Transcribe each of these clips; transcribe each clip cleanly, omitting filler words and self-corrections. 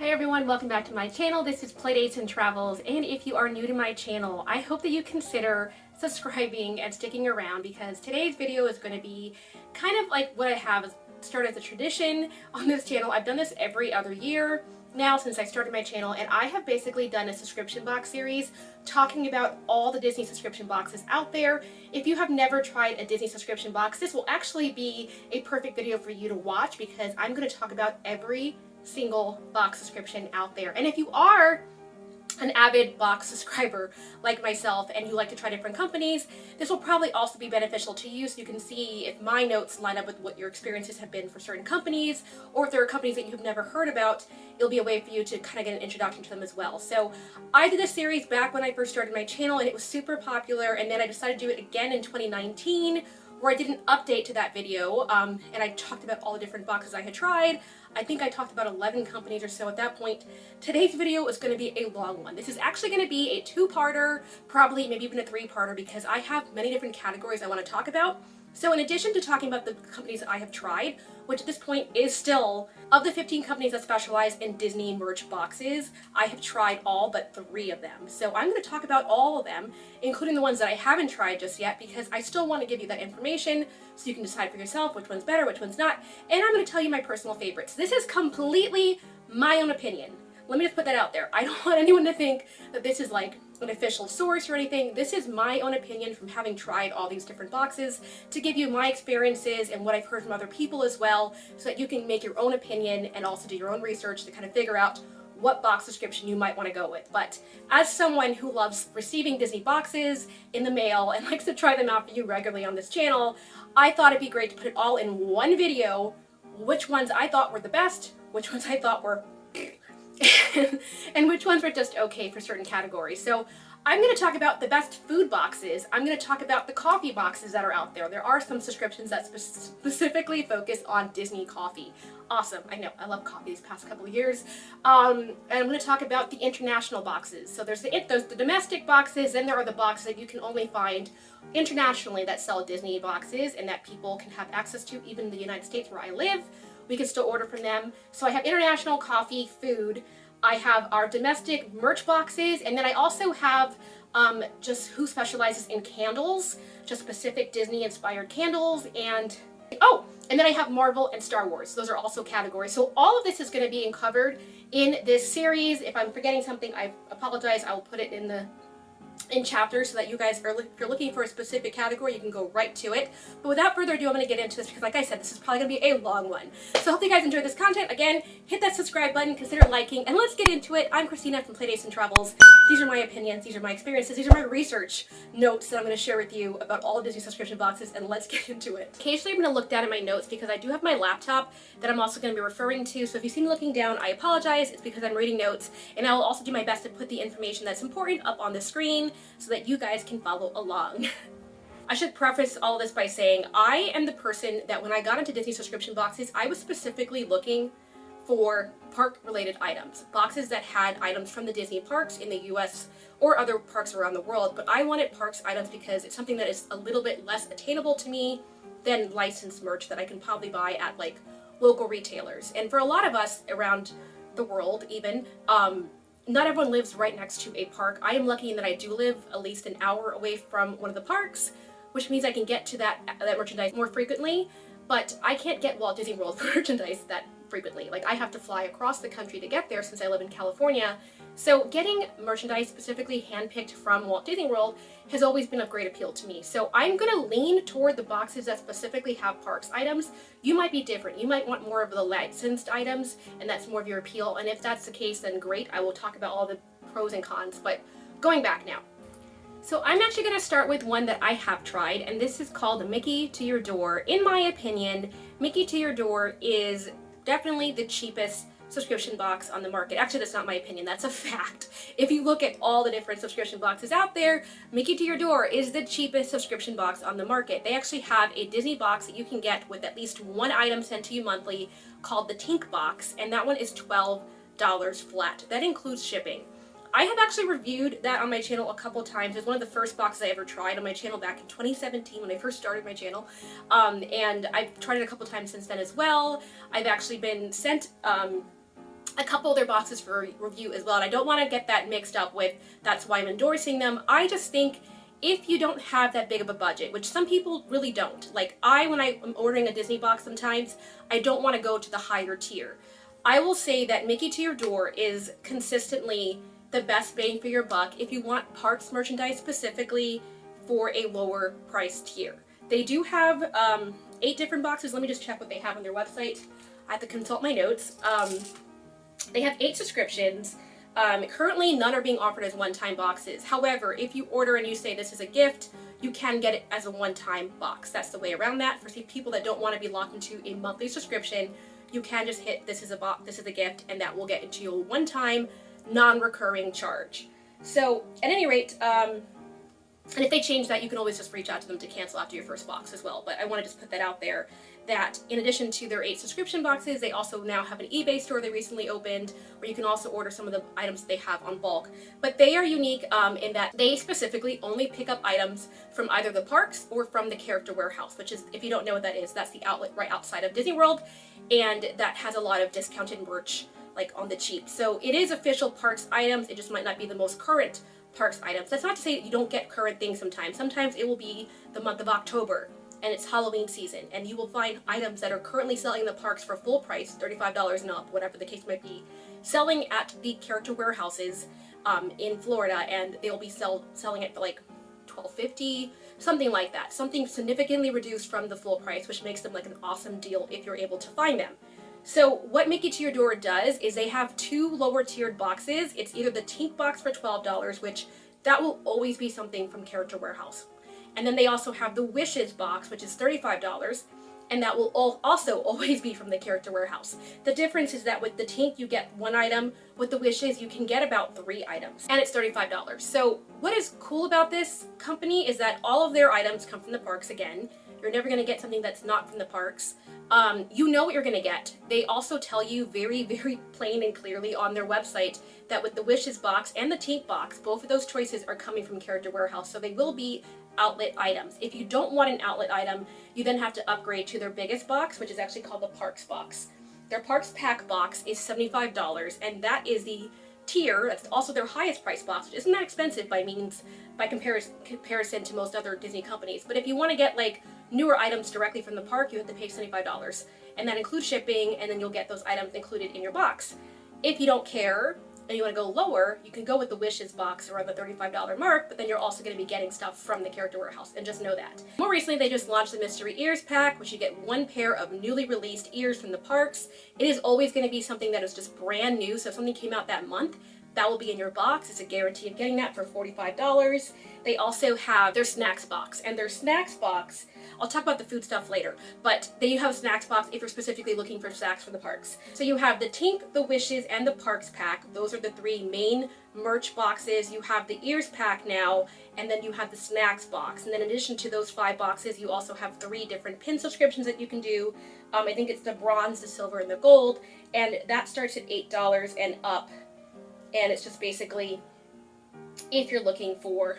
Hi everyone, welcome back to my channel. This is Playdates and Travels, and if you are new to my channel, I hope that you consider subscribing and sticking around because today's video is going to be kind of like what I have started as a tradition on this channel. I've done this every other year now since I started my channel, and I have basically done a subscription box series talking about all the Disney subscription boxes out there. If you have never tried a Disney subscription box, this will actually be a perfect video for you to watch because I'm going to talk about every single box subscription out there. And if you are an avid box subscriber like myself and you like to try different companies, this will probably also be beneficial to you so you can see if my notes line up with what your experiences have been for certain companies, or if there are companies that you've never heard about, it'll be a way for you to kind of get an introduction to them as well. So I did this series back when I first started my channel and it was super popular, and then I decided to do it again in 2019 where I did an update to that video and I talked about all the different boxes I had tried. I think I talked about 11 companies or so at that point. Today's video is going to be a long one. This is actually going to be a two-parter, probably maybe even a three-parter, because I have many different categories I want to talk about. So in addition to talking about the companies I have tried, which at this point is still, of the 15 companies that specialize in Disney merch boxes, I have tried all but 3 of them. So I'm going to talk about all of them, including the ones that I haven't tried just yet, because I still want to give you that information so you can decide for yourself which one's better, which one's not. And I'm going to tell you my personal favorites. This is completely my own opinion. Let me just put that out there. I don't want anyone to think that this is like an official source or anything. This is my own opinion from having tried all these different boxes to give you my experiences and what I've heard from other people as well, so that you can make your own opinion and also do your own research to kind of figure out what box subscription you might want to go with. But as someone who loves receiving Disney boxes in the mail and likes to try them out for you regularly on this channel, I thought it'd be great to put it all in one video, which ones I thought were the best, which ones I thought were and which ones were just okay for certain categories. So I'm going to talk about the best food boxes. I'm going to talk about the coffee boxes that are out there. There are some subscriptions that specifically focus on Disney coffee. Awesome. I know. I love coffee these past couple of years. And I'm going to talk about the international boxes. So there's the domestic boxes, and there are the boxes that you can only find internationally that sell Disney boxes and that people can have access to even in the United States where I live. We can still order from them. So I have international coffee, food. I have our domestic merch boxes, and then I also have just who specializes in candles, just specific Disney-inspired candles, and and then I have Marvel and Star Wars. Those are also categories. So all of this is going to be covered in this series. If I'm forgetting something, I apologize. I will put it in chapters so that you guys are, if you're looking for a specific category, you can go right to it. But without further ado, I'm going to get into this because, like I said, this is probably going to be a long one. So I hope you guys enjoyed this content. Again, hit that subscribe button, consider liking, and let's get into it. I'm Christina from Playdates and Travels. These are my opinions, these are my experiences, these are my research notes that I'm going to share with you about all Disney subscription boxes, and let's get into it. Occasionally I'm going to look down at my notes because I do have my laptop that I'm also going to be referring to, so if you see me looking down, I apologize. It's because I'm reading notes, and I will also do my best to put the information that's important up on the screen so that you guys can follow along. I should preface all this by saying I am the person that when I got into Disney subscription boxes, I was specifically looking for park-related items. Boxes that had items from the Disney parks in the US or other parks around the world, but I wanted parks items because it's something that is a little bit less attainable to me than licensed merch that I can probably buy at like local retailers. And for a lot of us around the world even, not everyone lives right next to a park. I am lucky in that I do live at least an hour away from one of the parks, which means I can get to that merchandise more frequently, but I can't get Walt Disney World merchandise that frequently. Like, I have to fly across the country to get there since I live in California. So getting merchandise specifically handpicked from Walt Disney World has always been of great appeal to me. So I'm going to lean toward the boxes that specifically have parks items. You might be different. You might want more of the licensed items, and that's more of your appeal. And if that's the case, then great. I will talk about all the pros and cons, but going back now. So I'm actually going to start with one that I have tried, and this is called Mickey to Your Door. In my opinion, Mickey to Your Door is definitely the cheapest subscription box on the market. Actually, that's not my opinion, that's a fact. If you look at all the different subscription boxes out there, Mickey to Your Door is the cheapest subscription box on the market. They actually have a Disney box that you can get with at least one item sent to you monthly called the Tink box, and that one is $12 flat. That includes shipping. I have actually reviewed that on my channel a couple times. It's one of the first boxes I ever tried on my channel back in 2017 when I first started my channel. And I've tried it a couple times since then as well. I've actually been sent a couple of their boxes for review as well, and I don't want to get that mixed up with that's why I'm endorsing them. I just think if you don't have that big of a budget, which some people really don't, like when I am ordering a Disney box sometimes, I don't want to go to the higher tier. I will say that Mickey to Your Door is consistently the best bang for your buck if you want parks merchandise specifically for a lower price tier. They do have 8 different boxes. Let me just check what they have on their website. I have to consult my notes. They have 8 subscriptions. Currently, none are being offered as one-time boxes. However, if you order and you say this is a gift, you can get it as a one-time box. That's the way around that. For people that don't want to be locked into a monthly subscription, you can just hit this is a gift, and that will get into your one-time, non-recurring charge. So, at any rate, and if they change that, you can always just reach out to them to cancel after your first box as well. But I want to just put that out there, that in addition to their 8 subscription boxes, they also now have an eBay store they recently opened where you can also order some of the items that they have on bulk. But they are unique in that they specifically only pick up items from either the parks or from the Character Warehouse, which is, if you don't know what that is, that's the outlet right outside of Disney World, and that has a lot of discounted merch like on the cheap. So it is official parks items, it just might not be the most current parks items. That's not to say that you don't get current things sometimes. Sometimes it will be the month of October and it's Halloween season, and you will find items that are currently selling in the parks for full price, $35 and up, whatever the case might be, selling at the Character Warehouses in Florida, and they'll be selling it for like $12.50, something like that. Something significantly reduced from the full price, which makes them like an awesome deal if you're able to find them. So what Mickey to Your Door does is they have 2 lower tiered boxes. It's either the Tink box for $12, which that will always be something from Character Warehouse. And then they also have the Wishes box, which is $35, and that will also always be from the Character Warehouse. The difference is that with the Tink, you get 1 item. With the Wishes, you can get about 3 items, and it's $35. So what is cool about this company is that all of their items come from the parks again. You're never going to get something that's not from the parks. You know what you're going to get. They also tell you very, very plain and clearly on their website that with the Wishes box and the Tink box, both of those choices are coming from Character Warehouse, so they will be outlet items. If you don't want an outlet item, you then have to upgrade to their biggest box, which is actually called the Parks box. Their Parks Pack box is $75, and that is the tier, that's also their highest price box, which isn't that expensive by comparison to most other Disney companies. But if you want to get like newer items directly from the park, you have to pay $75, and that includes shipping, and then you'll get those items included in your box. If you don't care and you want to go lower, you can go with the Wishes box around the $35 mark, but then you're also going to be getting stuff from the Character Warehouse, and just know that. More recently, they just launched the Mystery Ears pack, which you get 1 pair of newly released ears from the parks. It is always going to be something that is just brand new, so if something came out that month, that will be in your box. It's a guarantee of getting that for $45. They also have their snacks box, and their snacks box, I'll talk about the food stuff later, but they have a snacks box if you're specifically looking for snacks from the parks. So you have the Tink, the Wishes, and the Parks pack. Those are the 3 main merch boxes. You have the Ears pack now, and then you have the snacks box. And then in addition to those 5 boxes, you also have 3 different pin subscriptions that you can do. I think it's the bronze, the silver, and the gold, and that starts at $8 and up. And it's just basically, if you're looking for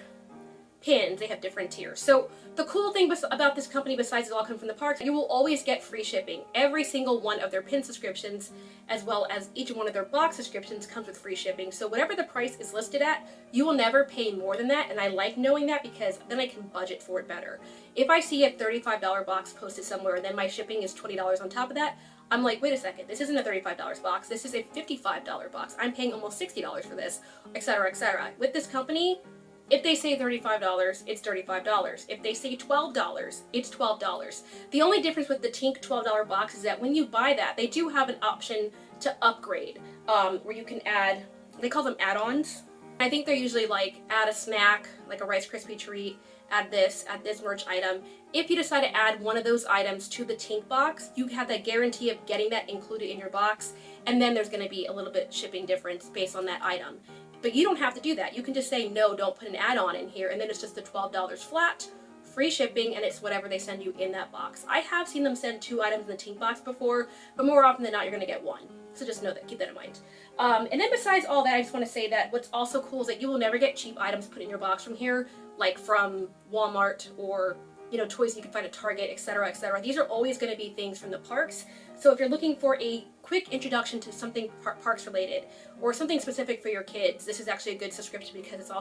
pins, they have different tiers. So the cool thing about this company, besides it all come from the parks, you will always get free shipping. Every single one of their pin subscriptions, as well as each one of their box subscriptions, comes with free shipping. So whatever the price is listed at, you will never pay more than that, and I like knowing that because then I can budget for it better. If I see a $35 box posted somewhere and then my shipping is $20 on top of that, I'm like, wait a second, this isn't a $35 box, this is a $55 box. I'm paying almost $60 for this, etc., etc. With this company, if they say $35, it's $35. If they say $12, it's $12. The only difference with the Tink $12 box is that when you buy that, they do have an option to upgrade, where you can add, they call them add-ons. I think they're usually like, add a snack, like a Rice Krispie treat, add this merch item. If you decide to add one of those items to the Tink box, you have that guarantee of getting that included in your box, and then there's going to be a little bit shipping difference based on that item. But you don't have to do that. You can just say, no, don't put an add-on in here, and then it's just the $12 flat, free shipping, and it's whatever they send you in that box. I have seen them send 2 items in the Tink box before, but more often than not, you're going to get 1. So just know that, keep that in mind. And then besides all that, I just want to say that what's also cool is that you will never get cheap items put in your box from here, like from Walmart or, you know, toys you can find at Target, etc., etc. These are always going to be things from the parks. So if you're looking for a quick introduction to something parks related or something specific for your kids, this is actually a good subscription because it's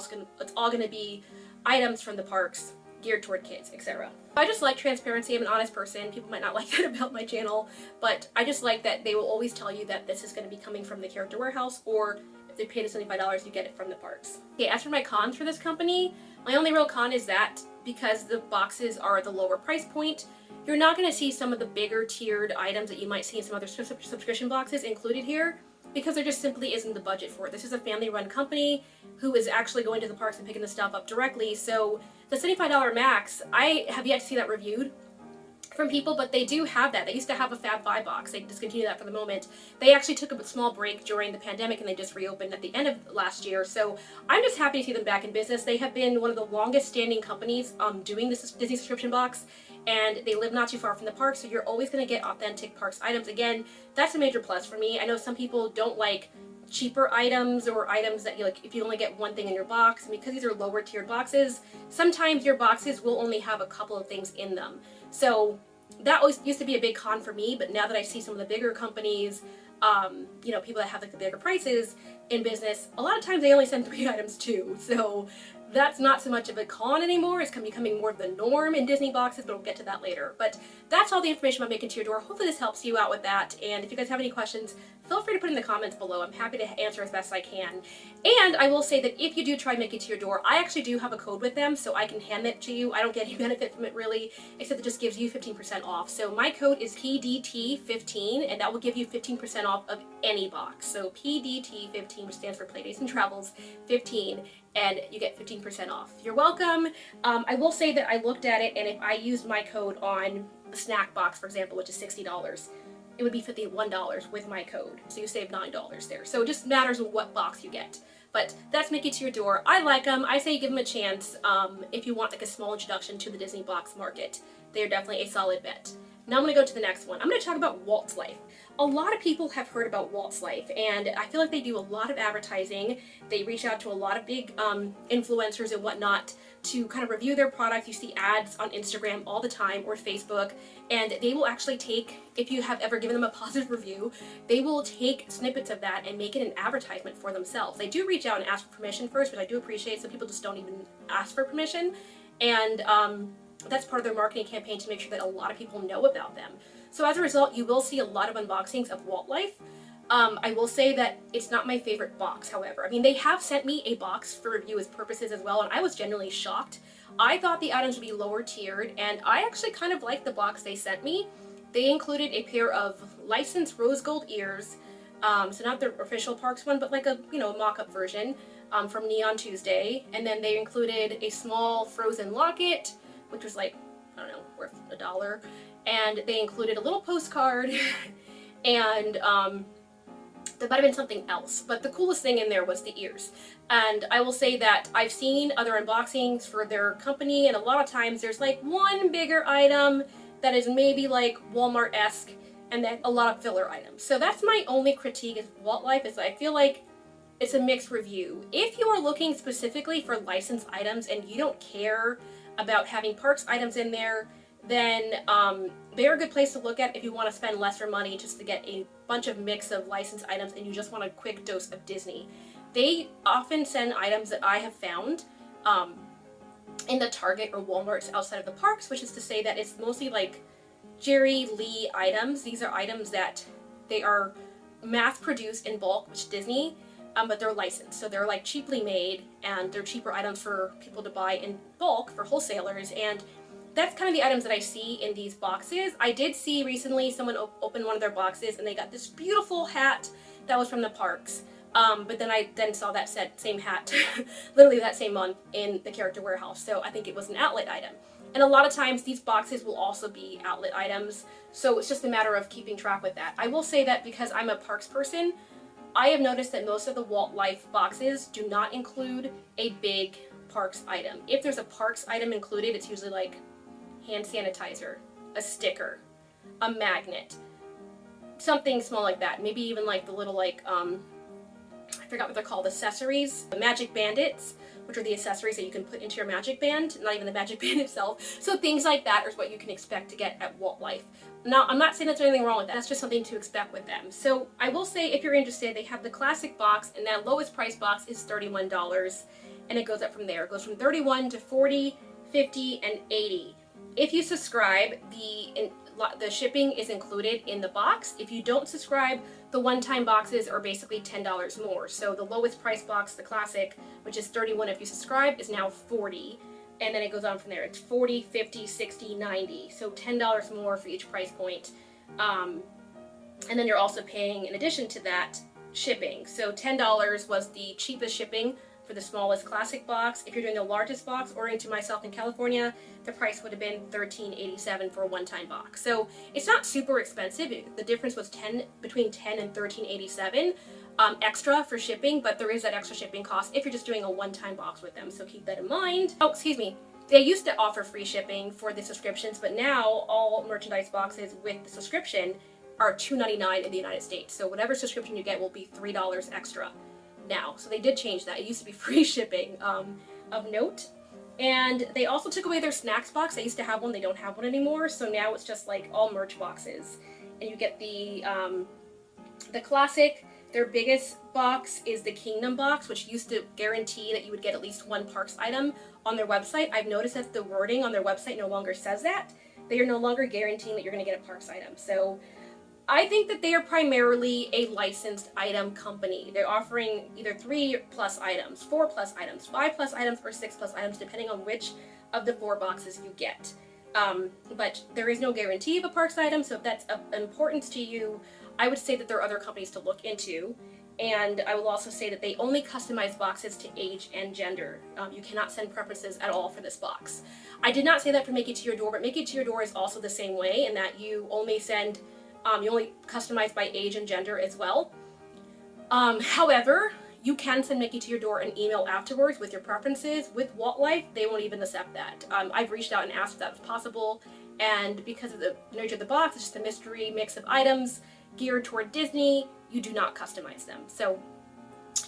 all going to be items from the parks geared toward kids, etc. I just like transparency. I'm an honest person. People might not like that about my channel, but I just like that they will always tell you that this is going to be coming from the Character Warehouse, or if they pay the $75, you get it from the parks. Okay, as for my cons for this company, my only real con is that because the boxes are the lower price point, you're not going to see some of the bigger tiered items that you might see in some other subscription boxes included here, because there just simply isn't the budget for it. This is a family-run company who is actually going to the parks and picking the stuff up directly, so the $75 max, I have yet to see that reviewed from people, but they do have that. They used to have a Fab 5 box. They discontinued that for the moment. They actually took a small break during the pandemic and they just reopened at the end of last year. So I'm just happy to see them back in business. They have been one of the longest standing companies doing this Disney subscription box, and they live not too far from the park, so you're always going to get authentic parks items. Again, that's a major plus for me. I know some people don't like cheaper items or items that you like if you only get one thing in your box, and because these are lower tiered boxes, sometimes your boxes will only have a couple of things in them. So that always used to be a big con for me, but now that I see some of the bigger companies, you know, people that have like the bigger prices in business, a lot of times they only send 3 items too. So that's not so much of a con anymore. It's becoming more of the norm in Disney boxes, but we'll get to that later. But that's all the information I'm making to your door. Hopefully this helps you out with that. And if you guys have any questions, feel free to put in the comments below. I'm happy to answer as best I can. And I will say that if you do try and make it to your door, I actually do have a code with them, so I can hand it to you. I don't get any benefit from it really, except it just gives you 15% off. So my code is PDT15, and that will give you 15% off of any box. So PDT15, which stands for Playdates and Travels 15, and you get 15% off. You're welcome. I will say that I looked at it, and if I used my code on the snack box, for example, which is $60, it would be $51 with my code. So you save $9 there. So it just matters what box you get. But that's Make It To Your Door. I like them. I say give them a chance if you want like a small introduction to the Disney box market. They're definitely a solid bet. Now I'm going to go to the next one. I'm going to talk about Walt Life. A lot of people have heard about Walt Life, and I feel like they do a lot of advertising. They reach out to a lot of big influencers and whatnot to kind of review their product. You see ads on Instagram all the time or Facebook, and they will actually take, if you have ever given them a positive review, they will take snippets of that and make it an advertisement for themselves. They do reach out and ask for permission first, which I do appreciate. Some people just don't even ask for permission, and that's part of their marketing campaign to make sure that a lot of people know about them. So as a result, you will see a lot of unboxings of Walt Life. I will say that it's not my favorite box, however. I mean, they have sent me a box for review as purposes as well, and I was genuinely shocked. I thought the items would be lower tiered, and I actually kind of liked the box they sent me. They included a pair of licensed rose gold ears, so not the official parks one, but like a, you know, mock-up version from Neon Tuesday. And then they included a small frozen locket, which was like, I don't know, worth $1. And they included a little postcard, and there might have been something else, but the coolest thing in there was the ears. And I will say that I've seen other unboxings for their company, and a lot of times there's like one bigger item that is maybe like Walmart-esque, and then a lot of filler items. So that's my only critique of Walt Life, is I feel like it's a mixed review. If you are looking specifically for licensed items and you don't care about having parks items in there, then they're a good place to look at if you want to spend lesser money just to get a bunch of mix of licensed items and you just want a quick dose of Disney. They often send items that I have found in the Target or Walmarts outside of the parks, which is to say that it's mostly like Jerry Lee items. These are items that they are mass produced in bulk, which is Disney, but they're licensed. So they're like cheaply made, and they're cheaper items for people to buy in bulk for wholesalers. And that's kind of the items that I see in these boxes. I did see recently someone open one of their boxes and they got this beautiful hat that was from the parks. But then I saw that same hat, literally that same month, in the Character Warehouse. So I think it was an outlet item. And a lot of times these boxes will also be outlet items. So it's just a matter of keeping track with that. I will say that because I'm a parks person, I have noticed that most of the Walt Life boxes do not include a big parks item. If there's a parks item included, it's usually like hand sanitizer, a sticker, a magnet, something small like that. Maybe even like the little like, I forgot what they're called, accessories, the magic bandits, which are the accessories that you can put into your magic band, not even the magic band itself. So things like that is what you can expect to get at Walt Life. Now, I'm not saying that there's anything wrong with that. That's just something to expect with them. So I will say, if you're interested, they have the classic box, and that lowest price box is $31, and it goes up from there. It goes from $31 to $40, $50, and $80. If you subscribe, the shipping is included in the box. If you don't subscribe, the one-time boxes are basically $10 more. So the lowest price box, the classic, which is $31 if you subscribe, is now $40. And then it goes on from there. It's $40, $50, $60, $90. So $10 more for each price point. And then you're also paying, in addition to that, shipping. So $10 was the cheapest shipping for the smallest classic box. If you're doing the largest box, ordering to myself in California, the price would have been $13.87 for a one-time box. So it's not super expensive. The difference was between $10 and $13.87 extra for shipping, but there is that extra shipping cost if you're just doing a one-time box with them. So keep that in mind. Oh, excuse me. They used to offer free shipping for the subscriptions, but now all merchandise boxes with the subscription are $2.99 in the United States. So whatever subscription you get will be $3 extra now. So they did change that. It used to be free shipping of note. And they also took away their snacks box. They used to have one. They don't have one anymore. So now it's just like all merch boxes. And you get the classic. Their biggest box is the Kingdom box, which used to guarantee that you would get at least one Parks item on their website. I've noticed that the wording on their website no longer says that. They are no longer guaranteeing that you're going to get a Parks item. So I think that they are primarily a licensed item company. They're offering either 3+ items, 4+ items, 5+ items, or 6+ items, depending on which of the 4 boxes you get. But there is no guarantee of a Parks item, so if that's of importance to you, I would say that there are other companies to look into. And I will also say that they only customize boxes to age and gender. You cannot send preferences at all for this box. I did not say that for Make It To Your Door, but Make It To Your Door is also the same way, in that you only send you only customize by age and gender as well. However, you can send Make It To Your Door an email afterwards with your preferences. With Walt Life, they won't even accept that. I've reached out and asked if that was possible, and because of the nature of the box, it's just a mystery mix of items geared toward Disney, you do not customize them. So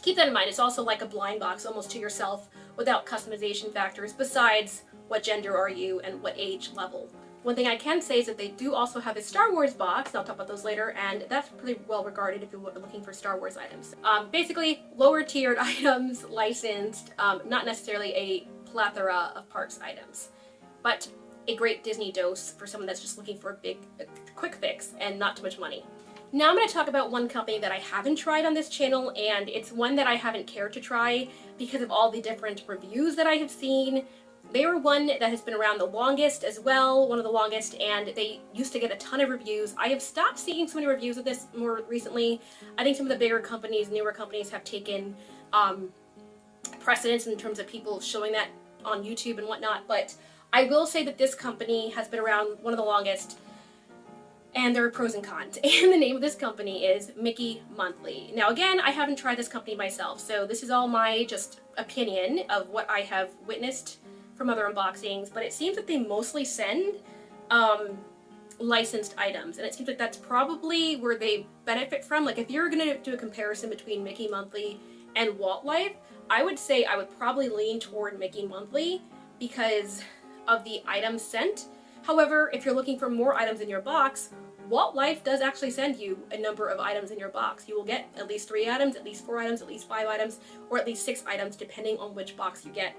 keep that in mind. It's also like a blind box almost to yourself without customization factors besides what gender are you and what age level. One thing I can say is that they do also have a Star Wars box, and I'll talk about those later, and that's pretty well regarded if you're looking for Star Wars items. Basically, lower tiered items, licensed, not necessarily a plethora of Parks items, but a great Disney dose for someone that's just looking for a quick fix and not too much money. Now I'm going to talk about one company that I haven't tried on this channel, and it's one that I haven't cared to try because of all the different reviews that I have seen. They were one that has been around the longest as well, one of the longest, and they used to get a ton of reviews. I have stopped seeing so many reviews of this more recently. I think some of the bigger companies, newer companies, have taken precedence in terms of people showing that on YouTube and whatnot, but I will say that this company has been around one of the longest, and there are pros and cons. And the name of this company is Mickey Monthly. Now again, I haven't tried this company myself, so this is all my just opinion of what I have witnessed from other unboxings, but it seems that they mostly send licensed items, and it seems like that's probably where they benefit from. Like if you're gonna do a comparison between Mickey Monthly and Walt Life, I would say I would probably lean toward Mickey Monthly because of the items sent. However, if you're looking for more items in your box, Walt Life does actually send you a number of items in your box. You will get at least 3 items, at least 4 items, at least 5 items, or at least 6 items, depending on which box you get.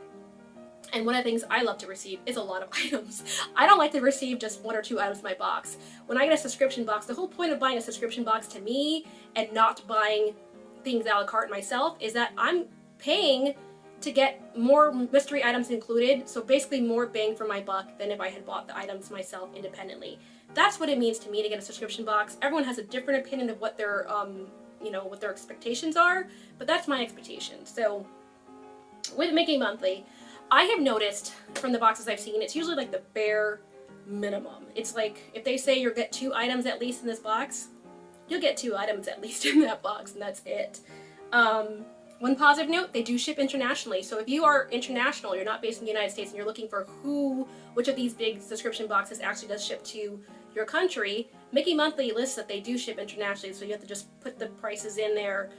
And one of the things I love to receive is a lot of items. I don't like to receive just 1 or 2 items in my box. When I get a subscription box, the whole point of buying a subscription box to me and not buying things a la carte myself is that I'm paying to get more mystery items included, so basically more bang for my buck than if I had bought the items myself independently. That's what it means to me to get a subscription box. Everyone has a different opinion of what their what their expectations are, but that's my expectation. So with Mickey Monthly, I have noticed from the boxes I've seen, it's usually like the bare minimum. It's like if they say you'll get 2 items at least in this box, you'll get 2 items at least in that box, and that's it. One positive note, they do ship internationally. So if you are international, you're not based in the United States, and you're looking for which of these big subscription boxes actually does ship to your country, Mickey Monthly lists that they do ship internationally, so you have to just put the prices in there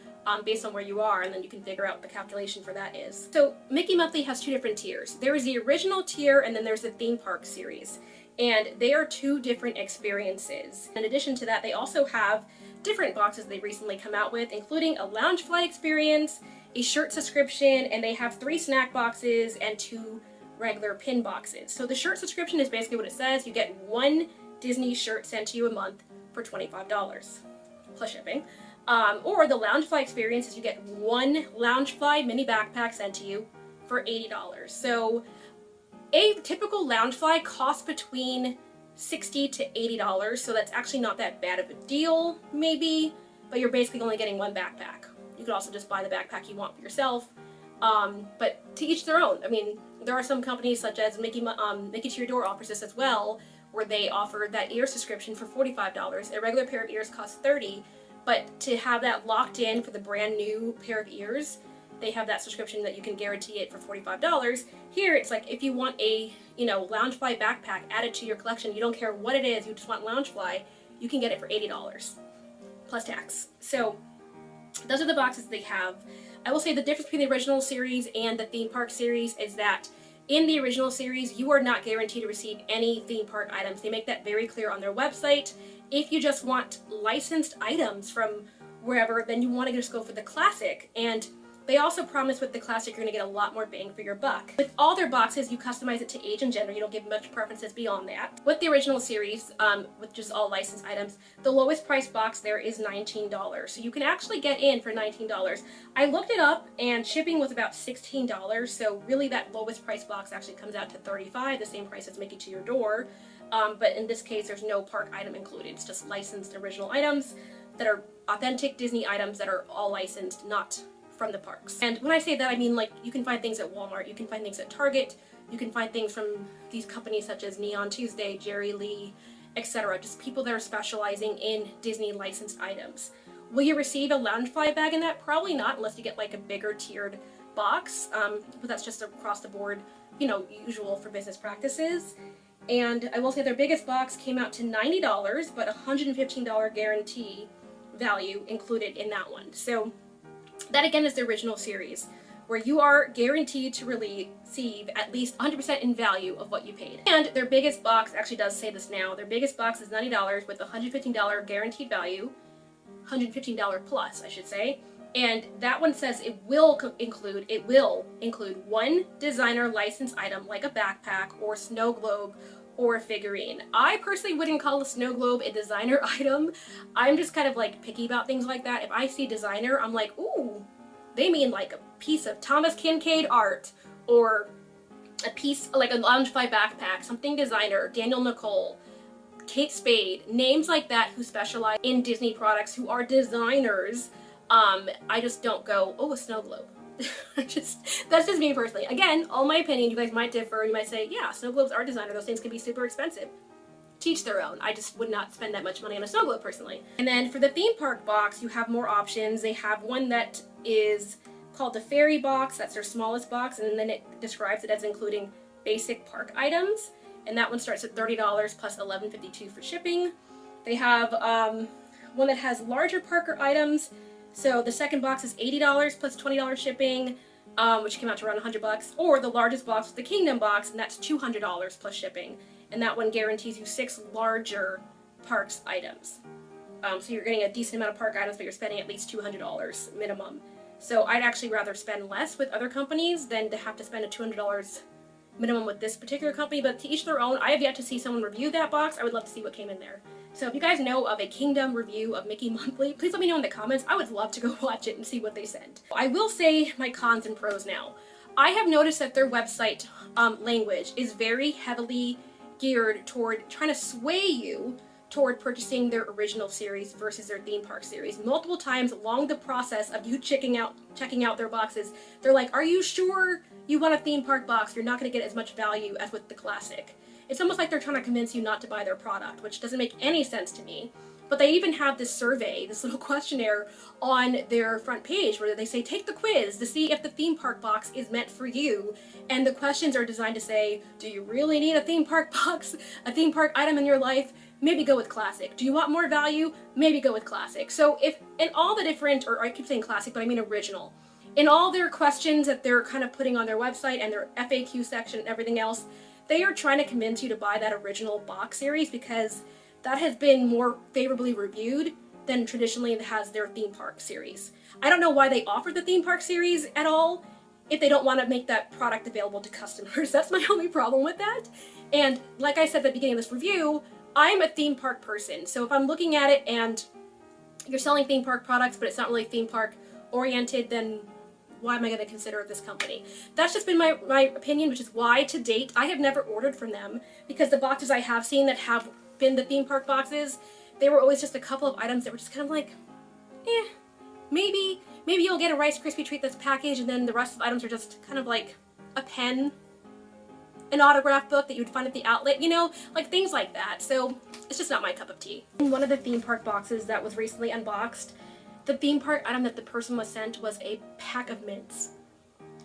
based on where you are, and then you can figure out what the calculation for that is. So Mickey Monthly has two different tiers. There is the original tier, and then there's the theme park series. And they are two different experiences. In addition to that, they also have different boxes they recently come out with, including a Loungefly experience, a shirt subscription, and they have 3 snack boxes and 2 regular pin boxes. So the shirt subscription is basically what it says. You get 1 Disney shirt sent to you a month for $25 plus shipping. Or the Loungefly experience is you get 1 Loungefly mini backpack sent to you for $80. So a typical Loungefly costs between $60 to $80, so that's actually not that bad of a deal, maybe, but you're basically only getting 1 backpack. You could also just buy the backpack you want for yourself, but to each their own. I mean, there are some companies such as Mickey to Your Door offers this as well, where they offer that ear subscription for $45. A regular pair of ears costs $30, but to have that locked in for the brand new pair of ears, they have that subscription that you can guarantee it for $45. Here, it's like if you want a, Loungefly backpack added to your collection, you don't care what it is, you just want Loungefly, you can get it for $80 plus tax. So those are the boxes they have. I will say the difference between the original series and the theme park series is that in the original series, you are not guaranteed to receive any theme park items. They make that very clear on their website. If you just want licensed items from wherever, then you want to just go for the classic. And they also promise with the classic you're going to get a lot more bang for your buck. With all their boxes, you customize it to age and gender. You don't give much preferences beyond that. With the original series, with just all licensed items, the lowest price box there is $19. So you can actually get in for $19. I looked it up and shipping was about $16. So really that lowest price box actually comes out to $35, the same price as Mickey to Your Door. But in this case, there's no park item included. It's just licensed original items that are authentic Disney items that are all licensed, not from the parks. And when I say that, I mean like you can find things at Walmart, you can find things at Target, you can find things from these companies such as Neon Tuesday, Jerry Lee, etc. Just people that are specializing in Disney licensed items. Will you receive a Loungefly bag in that? Probably not, unless you get like a bigger tiered box, but that's just across the board, usual for business practices. And I will say their biggest box came out to $90, but $115 guarantee value included in that one. So that again is the original series, where you are guaranteed to receive at least 100% in value of what you paid. And their biggest box actually does say this now. Their biggest box is $90 with $115 guaranteed value, $115 plus, I should say. And that one says it will include 1 designer licensed item like a backpack or snow globe or a figurine. I personally wouldn't call a snow globe a designer item. I'm just kind of like picky about things like that. If I see designer, I'm like, ooh, they mean like a piece of Thomas Kincaid art or a piece like a Loungefly backpack, something designer, Daniel Nicole, Kate Spade, names like that who specialize in Disney products, who are designers. I just don't go, oh, a snow globe. That's just me personally. Again, all my opinion, you guys might differ. You might say, yeah, snow globes are designer. Those things can be super expensive. Teach their own. I just would not spend that much money on a snow globe personally. And then for the theme park box, you have more options. They have one that is called the fairy box. That's their smallest box. And then it describes it as including basic park items. And that one starts at $30 plus $11.52 for shipping. They have one that has larger parker items. So the second box is $80 plus $20 shipping, which came out to around $100. Or the largest box is the Kingdom box, and that's $200 plus shipping. And that one guarantees you 6 larger parks items. So you're getting a decent amount of park items, but you're spending at least $200 minimum. So I'd actually rather spend less with other companies than to have to spend a $200 minimum with this particular company, but to each their own. I have yet to see someone review that box. I would love to see what came in there. So if you guys know of a Kingdom review of Mickey Monthly, please let me know in the comments. I would love to go watch it and see what they sent. I will say my cons and pros now. I have noticed that their website language is very heavily geared toward trying to sway you toward purchasing their original series versus their theme park series. Multiple times along the process of you checking out their boxes, they're like, are you sure you want a theme park box? You're not going to get as much value as with the classic. It's almost like they're trying to convince you not to buy their product, which doesn't make any sense to me. But they even have this survey, this little questionnaire on their front page where they say, take the quiz to see if the theme park box is meant for you. And the questions are designed to say, do you really need a theme park box, a theme park item in your life? Maybe go with classic. Do you want more value? Maybe go with classic. So if in all the different, or I keep saying classic, but I mean original, in all their questions that they're kind of putting on their website and their FAQ section and everything else, they are trying to convince you to buy that original box series because that has been more favorably reviewed than traditionally has their theme park series. I don't know why they offer the theme park series at all if they don't want to make that product available to customers. That's my only problem with that. And like I said at the beginning of this review, I'm a theme park person. So if I'm looking at it and you're selling theme park products, but it's not really theme park oriented, then why am I going to consider this company? That's just been my opinion, which is why to date I have never ordered from them, because the boxes I have seen that have been the theme park boxes, they were always just a couple of items that were just kind of like, maybe you'll get a Rice Krispie treat that's packaged, and then the rest of the items are just kind of like a pen, an autograph book that you would find at the outlet, you know, like things like that. So it's just not my cup of tea. In one of the theme park boxes that was recently unboxed, the theme park item that the person was sent was a pack of mints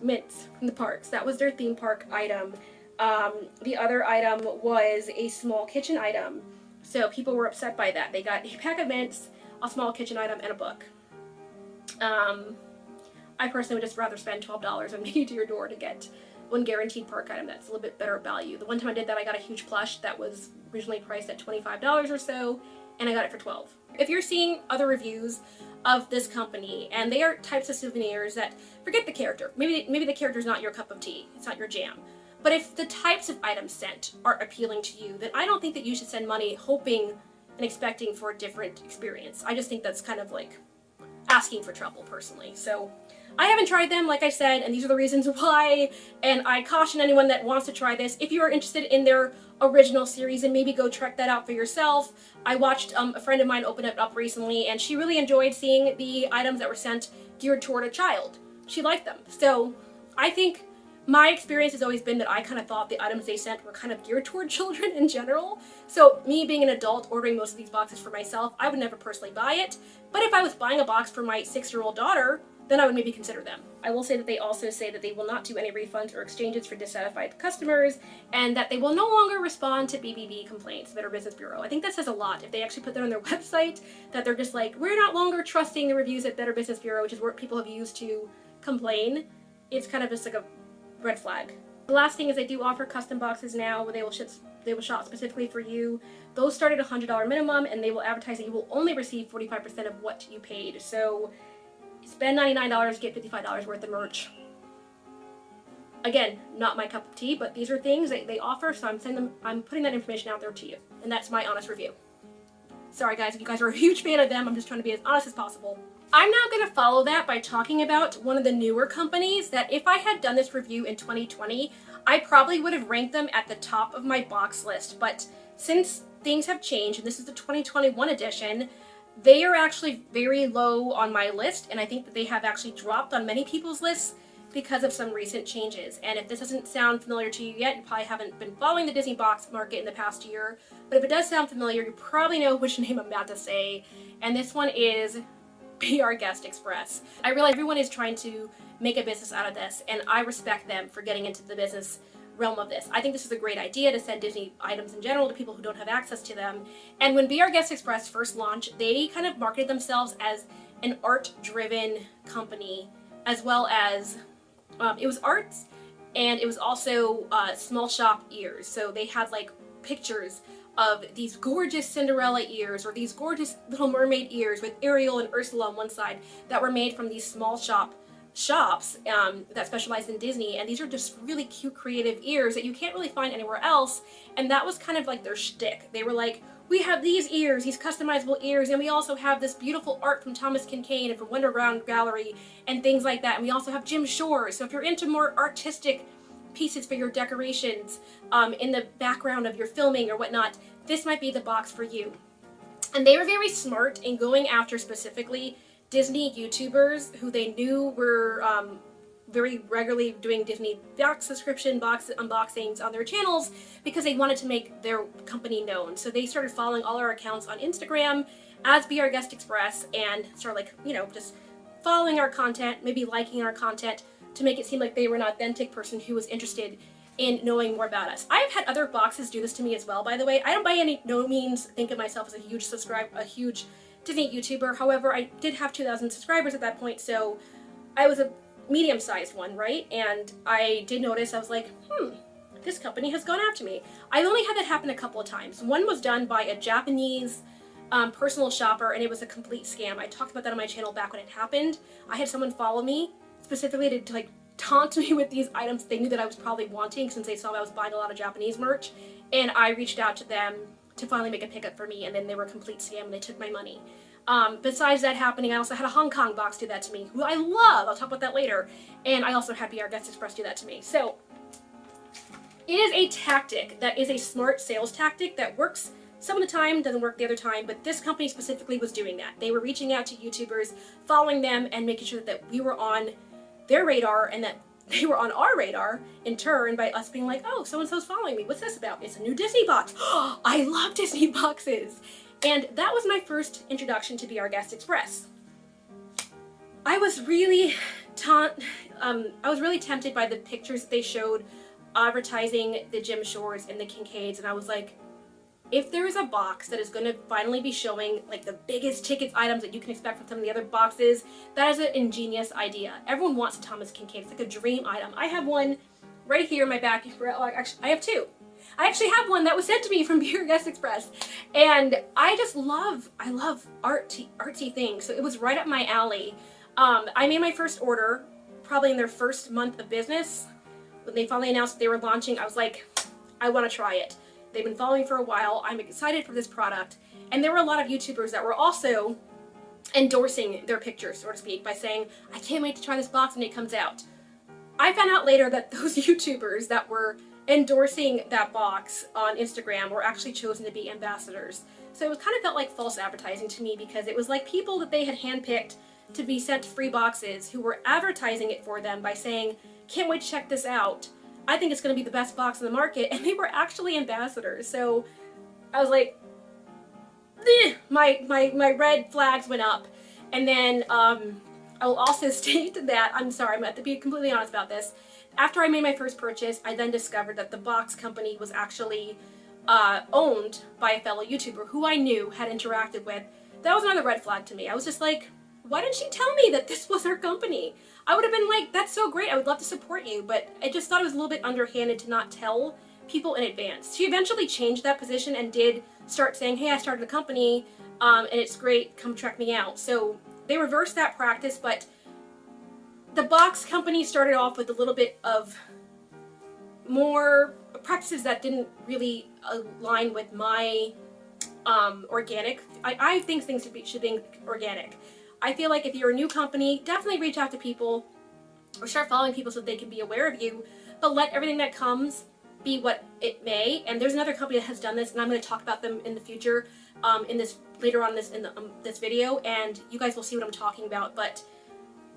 from the parks. That was their theme park item. The other item was a small kitchen item. So people were upset by that. They got a pack of mints, a small kitchen item, and a book. I personally would just rather spend $12 on making it to your door to get one guaranteed park item that's a little bit better value. The one time I did that, I got a huge plush that was originally priced at $25 or so, and I got it for $12. If you're seeing other reviews of this company and they are types of souvenirs that, forget the character, maybe the character's not your cup of tea, it's not your jam, but if the types of items sent are appealing to you, then I don't think that you should send money hoping and expecting for a different experience. I just think that's kind of like asking for trouble, personally. So I haven't tried them, like I said, and these are the reasons why, and I caution anyone that wants to try this, if you are interested in their original series, and maybe go check that out for yourself. I watched a friend of mine open it up recently, and she really enjoyed seeing the items that were sent geared toward a child. She liked them. So I think my experience has always been that I kind of thought the items they sent were kind of geared toward children in general. So me being an adult ordering most of these boxes for myself, I would never personally buy it. But if I was buying a box for my 6-year-old daughter, then I would maybe consider them. I will say that they also say that they will not do any refunds or exchanges for dissatisfied customers, and that they will no longer respond to BBB complaints, Better Business Bureau. I think that says a lot. If they actually put that on their website, that they're just like, we're not longer trusting the reviews at Better Business Bureau, which is what people have used to complain, it's kind of just like a red flag. The last thing is they do offer custom boxes now where they will shop specifically for you. Those start at a $100 minimum, and they will advertise that you will only receive 45% of what you paid. So spend $99, get $55 worth of merch. Again, not my cup of tea, but these are things that they offer, so I'm putting that information out there to you. And that's my honest review. Sorry guys, if you guys are a huge fan of them, I'm just trying to be as honest as possible. I'm now going to follow that by talking about one of the newer companies that if I had done this review in 2020, I probably would have ranked them at the top of my box list. But since things have changed, and this is the 2021 edition, they are actually very low on my list, and I think that they have actually dropped on many people's lists because of some recent changes. And if this doesn't sound familiar to you yet, you probably haven't been following the Disney box market in the past year, but if it does sound familiar, you probably know which name I'm about to say, and this one is Be Our Guest Express. I realize everyone is trying to make a business out of this, and I respect them for getting into the business realm of this. I think this is a great idea to send Disney items in general to people who don't have access to them. And when Be Our Guest Express first launched, they kind of marketed themselves as an art-driven company, as well as it was arts, and it was also small shop ears. So they had like pictures of these gorgeous Cinderella ears or these gorgeous Little Mermaid ears with Ariel and Ursula on one side that were made from these small shops that specialize in Disney, and these are just really cute creative ears that you can't really find anywhere else. And that was kind of like their shtick. They were like, we have these ears, these customizable ears, and we also have this beautiful art from Thomas Kincaid and from Wonderground Gallery and things like that. And we also have Jim Shore. So if you're into more artistic pieces for your decorations in the background of your filming or whatnot, this might be the box for you. And they were very smart in going after specifically Disney YouTubers who they knew were very regularly doing Disney box subscription box unboxings on their channels, because they wanted to make their company known. So they started following all our accounts on Instagram as Be Our Guest Express, and started like, you know, just following our content, maybe liking our content, to make it seem like they were an authentic person who was interested in knowing more about us. I've had other boxes do this to me as well, by the way. I don't by no means think of myself as a huge Disney YouTuber. However, I did have 2,000 subscribers at that point, so I was a medium-sized one, right? And I did notice, I was like, this company has gone after me. I've only had that happen a couple of times. One was done by a Japanese personal shopper, and it was a complete scam. I talked about that on my channel back when it happened. I had someone follow me specifically to like taunt me with these items they knew that I was probably wanting, since they saw I was buying a lot of Japanese merch, and I reached out to them to finally make a pickup for me, and then they were a complete scam and they took my money. Besides that happening, I also had a Hong Kong box do that to me, who I love. I'll talk about that later. And I also had BR Guest Express do that to me. So it is a tactic that is a smart sales tactic that works some of the time, doesn't work the other time, but this company specifically was doing that. They were reaching out to YouTubers, following them, and making sure that we were on their radar and that they were on our radar in turn by us being like, oh, so-and-so's following me. What's this about? It's a new Disney box. I love Disney boxes. And that was my first introduction to BR Guest Express. I was really tempted by the pictures that they showed advertising the Jim Shores and the Kincaids, and I was like, if there is a box that is going to finally be showing like the biggest ticket items that you can expect from some of the other boxes, that is an ingenious idea. Everyone wants a Thomas Kincade. It's like a dream item. I have one right here in my back. Actually, I have two. I actually have one that was sent to me from BR Guest Express, and I love artsy things. So it was right up my alley. I made my first order probably in their first month of business. When they finally announced that they were launching, I was like, I want to try it. They've been following me for a while. I'm excited for this product. And there were a lot of YouTubers that were also endorsing their pictures, so to speak, by saying, I can't wait to try this box when it comes out. I found out later that those YouTubers that were endorsing that box on Instagram were actually chosen to be ambassadors. So it was kind of felt like false advertising to me, because it was like people that they had handpicked to be sent free boxes who were advertising it for them by saying, can't wait to check this out. I think it's going to be the best box in the market, and they were actually ambassadors. So I was like, my red flags went up. And then I will also state that, I'm sorry, I'm going to have to be completely honest about this. After I made my first purchase, I then discovered that the box company was actually owned by a fellow YouTuber who I knew, had interacted with. That was another red flag to me. I was just like, why didn't she tell me that this was her company? I would have been like, that's so great, I would love to support you, but I just thought it was a little bit underhanded to not tell people in advance. She eventually changed that position and did start saying, hey, I started a company, and it's great, come check me out. So they reversed that practice, but the box company started off with a little bit of more practices that didn't really align with my organic. I think things should be organic. I feel like if you're a new company, definitely reach out to people or start following people so that they can be aware of you, but let everything that comes be what it may. And there's another company that has done this, and I'm going to talk about them in the future, later on this video, and you guys will see what I'm talking about. But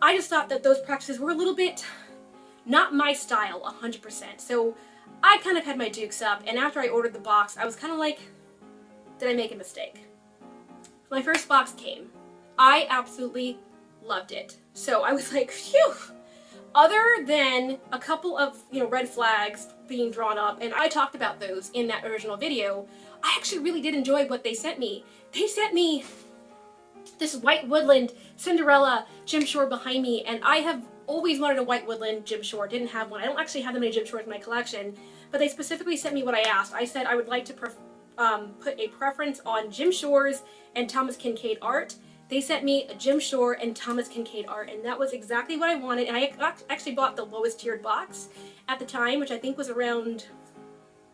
I just thought that those practices were a little bit not my style 100%. So I kind of had my dukes up, and after I ordered the box, I was kind of like, did I make a mistake? My first box came. I absolutely loved it. So I was like, phew. Other than a couple of, red flags being drawn up, and I talked about those in that original video, I actually really did enjoy what they sent me. They sent me this white woodland Cinderella Jim Shore behind me, and I have always wanted a white woodland Jim Shore. Didn't have one. I don't actually have that many Jim Shores in my collection, but they specifically sent me what I asked. I said I would like to put a preference on Jim Shores and Thomas Kincade art. They sent me a Jim Shore and Thomas Kincade art, and that was exactly what I wanted. And I actually bought the lowest tiered box at the time, which I think was around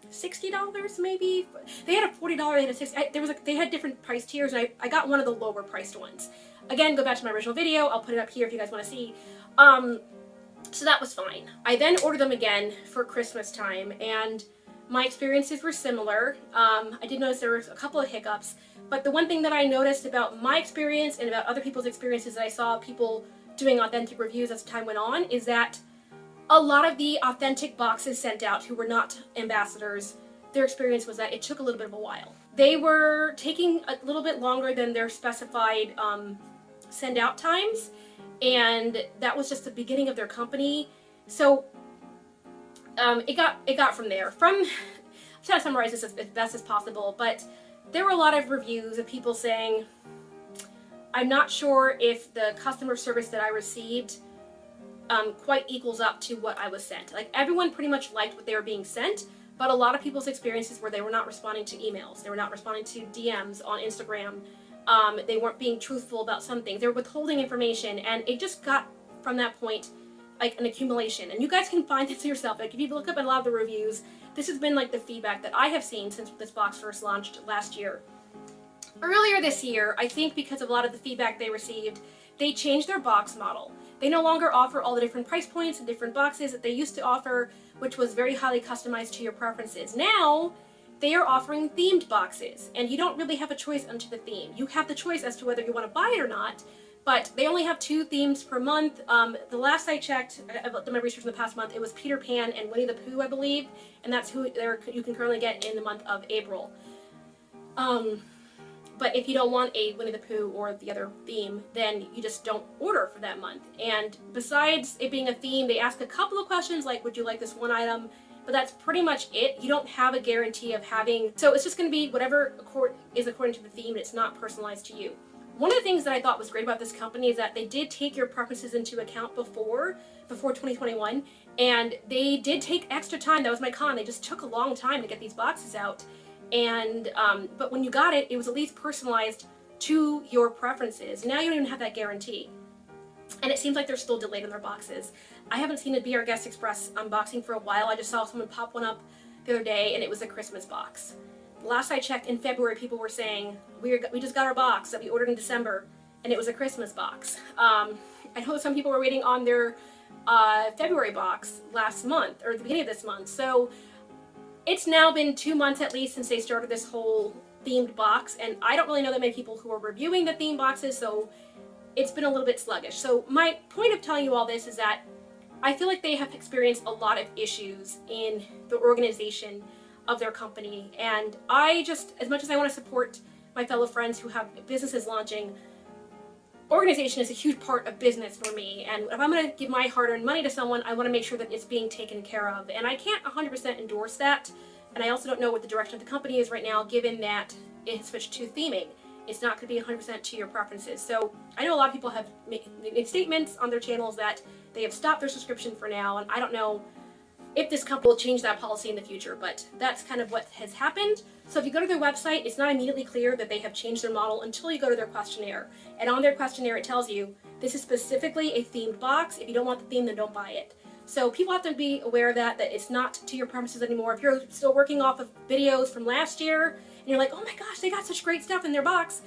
$60 maybe. They had a $40, they had a $60. They had different price tiers, and I got one of the lower priced ones. Again, go back to my original video. I'll put it up here if you guys want to see. So that was fine. I then ordered them again for Christmas time, and my experiences were similar. I did notice there was a couple of hiccups, but the one thing that I noticed about my experience and about other people's experiences that I saw people doing authentic reviews as time went on is that a lot of the authentic boxes sent out who were not ambassadors, their experience was that it took a little bit of a while. They were taking a little bit longer than their specified send out times, and that was just the beginning of their company. So it got from there. I'm trying to summarize this as best as possible, but there were a lot of reviews of people saying, I'm not sure if the customer service that I received quite equals up to what I was sent. Like, everyone pretty much liked what they were being sent, but a lot of people's experiences were they were not responding to emails, they were not responding to DMs on Instagram, they weren't being truthful about some things, they were withholding information, and it just got from that point like an accumulation. And you guys can find this yourself. Like, if you look up a lot of the reviews, this has been like the feedback that I have seen since this box first launched last year. Earlier this year, I think because of a lot of the feedback they received, they changed their box model. They no longer offer all the different price points and different boxes that they used to offer, which was very highly customized to your preferences. Now, they are offering themed boxes, and you don't really have a choice onto the theme. You have the choice as to whether you want to buy it or not, but they only have 2 themes per month. The last I checked, I've done my research in the past month, it was Peter Pan and Winnie the Pooh, I believe, and that's who you can currently get in the month of April. But if you don't want a Winnie the Pooh or the other theme, then you just don't order for that month. And besides it being a theme, they ask a couple of questions like, would you like this one item? But that's pretty much it. You don't have a guarantee of having, so it's just going to be whatever is according to the theme, and it's not personalized to you. One of the things that I thought was great about this company is that they did take your preferences into account before 2021, and they did take extra time. That was my con. They just took a long time to get these boxes out. And but when you got it, it was at least personalized to your preferences. Now you don't even have that guarantee, and it seems like they're still delayed in their boxes. I haven't seen a Be Our Guest Express unboxing for a while. I just saw someone pop one up the other day, and it was a Christmas box. Last I checked in February, people were saying we just got our box that we ordered in December, and it was a Christmas box. I know some people were waiting on their February box last month or the beginning of this month. So it's now been 2 months at least since they started this whole themed box, and I don't really know that many people who are reviewing the theme boxes, so it's been a little bit sluggish. So my point of telling you all this is that I feel like they have experienced a lot of issues in the organization of their company, and I just, as much as I want to support my fellow friends who have businesses launching, organization is a huge part of business for me, and if I'm going to give my hard-earned money to someone, I want to make sure that it's being taken care of, and I can't 100% endorse that, and I also don't know what the direction of the company is right now, given that it has switched to theming. It's not going to be 100% to your preferences. So I know a lot of people have made statements on their channels that they have stopped their subscription for now, and I don't know if this company will change that policy in the future, but that's kind of what has happened. So if you go to their website, it's not immediately clear that they have changed their model until you go to their questionnaire. And on their questionnaire, it tells you this is specifically a themed box. If you don't want the theme, then don't buy it. So people have to be aware of that it's not to your preferences anymore. If you're still working off of videos from last year and you're like, oh my gosh, they got such great stuff in their box,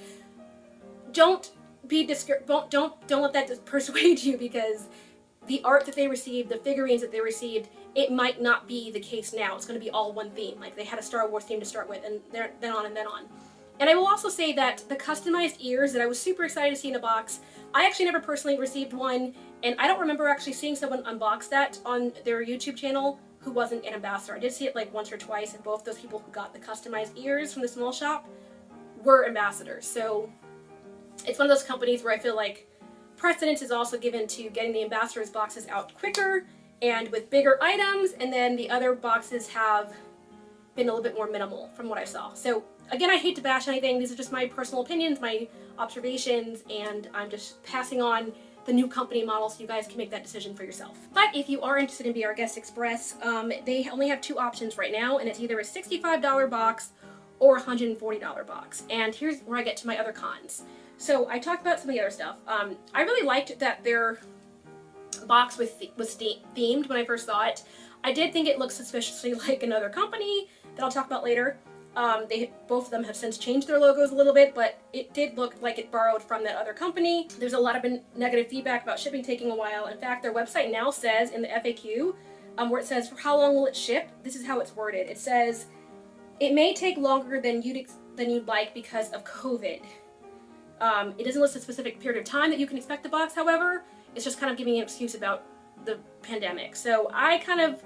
don't be don't let that persuade you, because the art that they received, the figurines that they received, it might not be the case now. It's going to be all one theme. Like, they had a Star Wars theme to start with, and then on and then on. And I will also say that the customized ears that I was super excited to see in a box, I actually never personally received one, and I don't remember actually seeing someone unbox that on their YouTube channel who wasn't an ambassador. I did see it like once or twice, and both those people who got the customized ears from the small shop were ambassadors. So it's one of those companies where I feel like precedence is also given to getting the ambassadors boxes out quicker and with bigger items, and then the other boxes have been a little bit more minimal from what I saw. So again, I hate to bash anything. These are just my personal opinions, my observations, and I'm just passing on the new company model so you guys can make that decision for yourself. But if you are interested in Be Our Guest Express, they only have 2 options right now, and it's either a $65 box or a $140 box. And here's where I get to my other cons. So I talked about some of the other stuff. I really liked that their box was themed when I first saw it. I did think it looked suspiciously like another company that I'll talk about later. Both of them have since changed their logos a little bit, but it did look like it borrowed from that other company. There's a lot of negative feedback about shipping taking a while. In fact, their website now says in the FAQ, where it says, for how long will it ship? This is how it's worded. It says, it may take longer than you'd like because of COVID. It doesn't list a specific period of time that you can expect the box, however. It's just kind of giving an excuse about the pandemic. So I kind of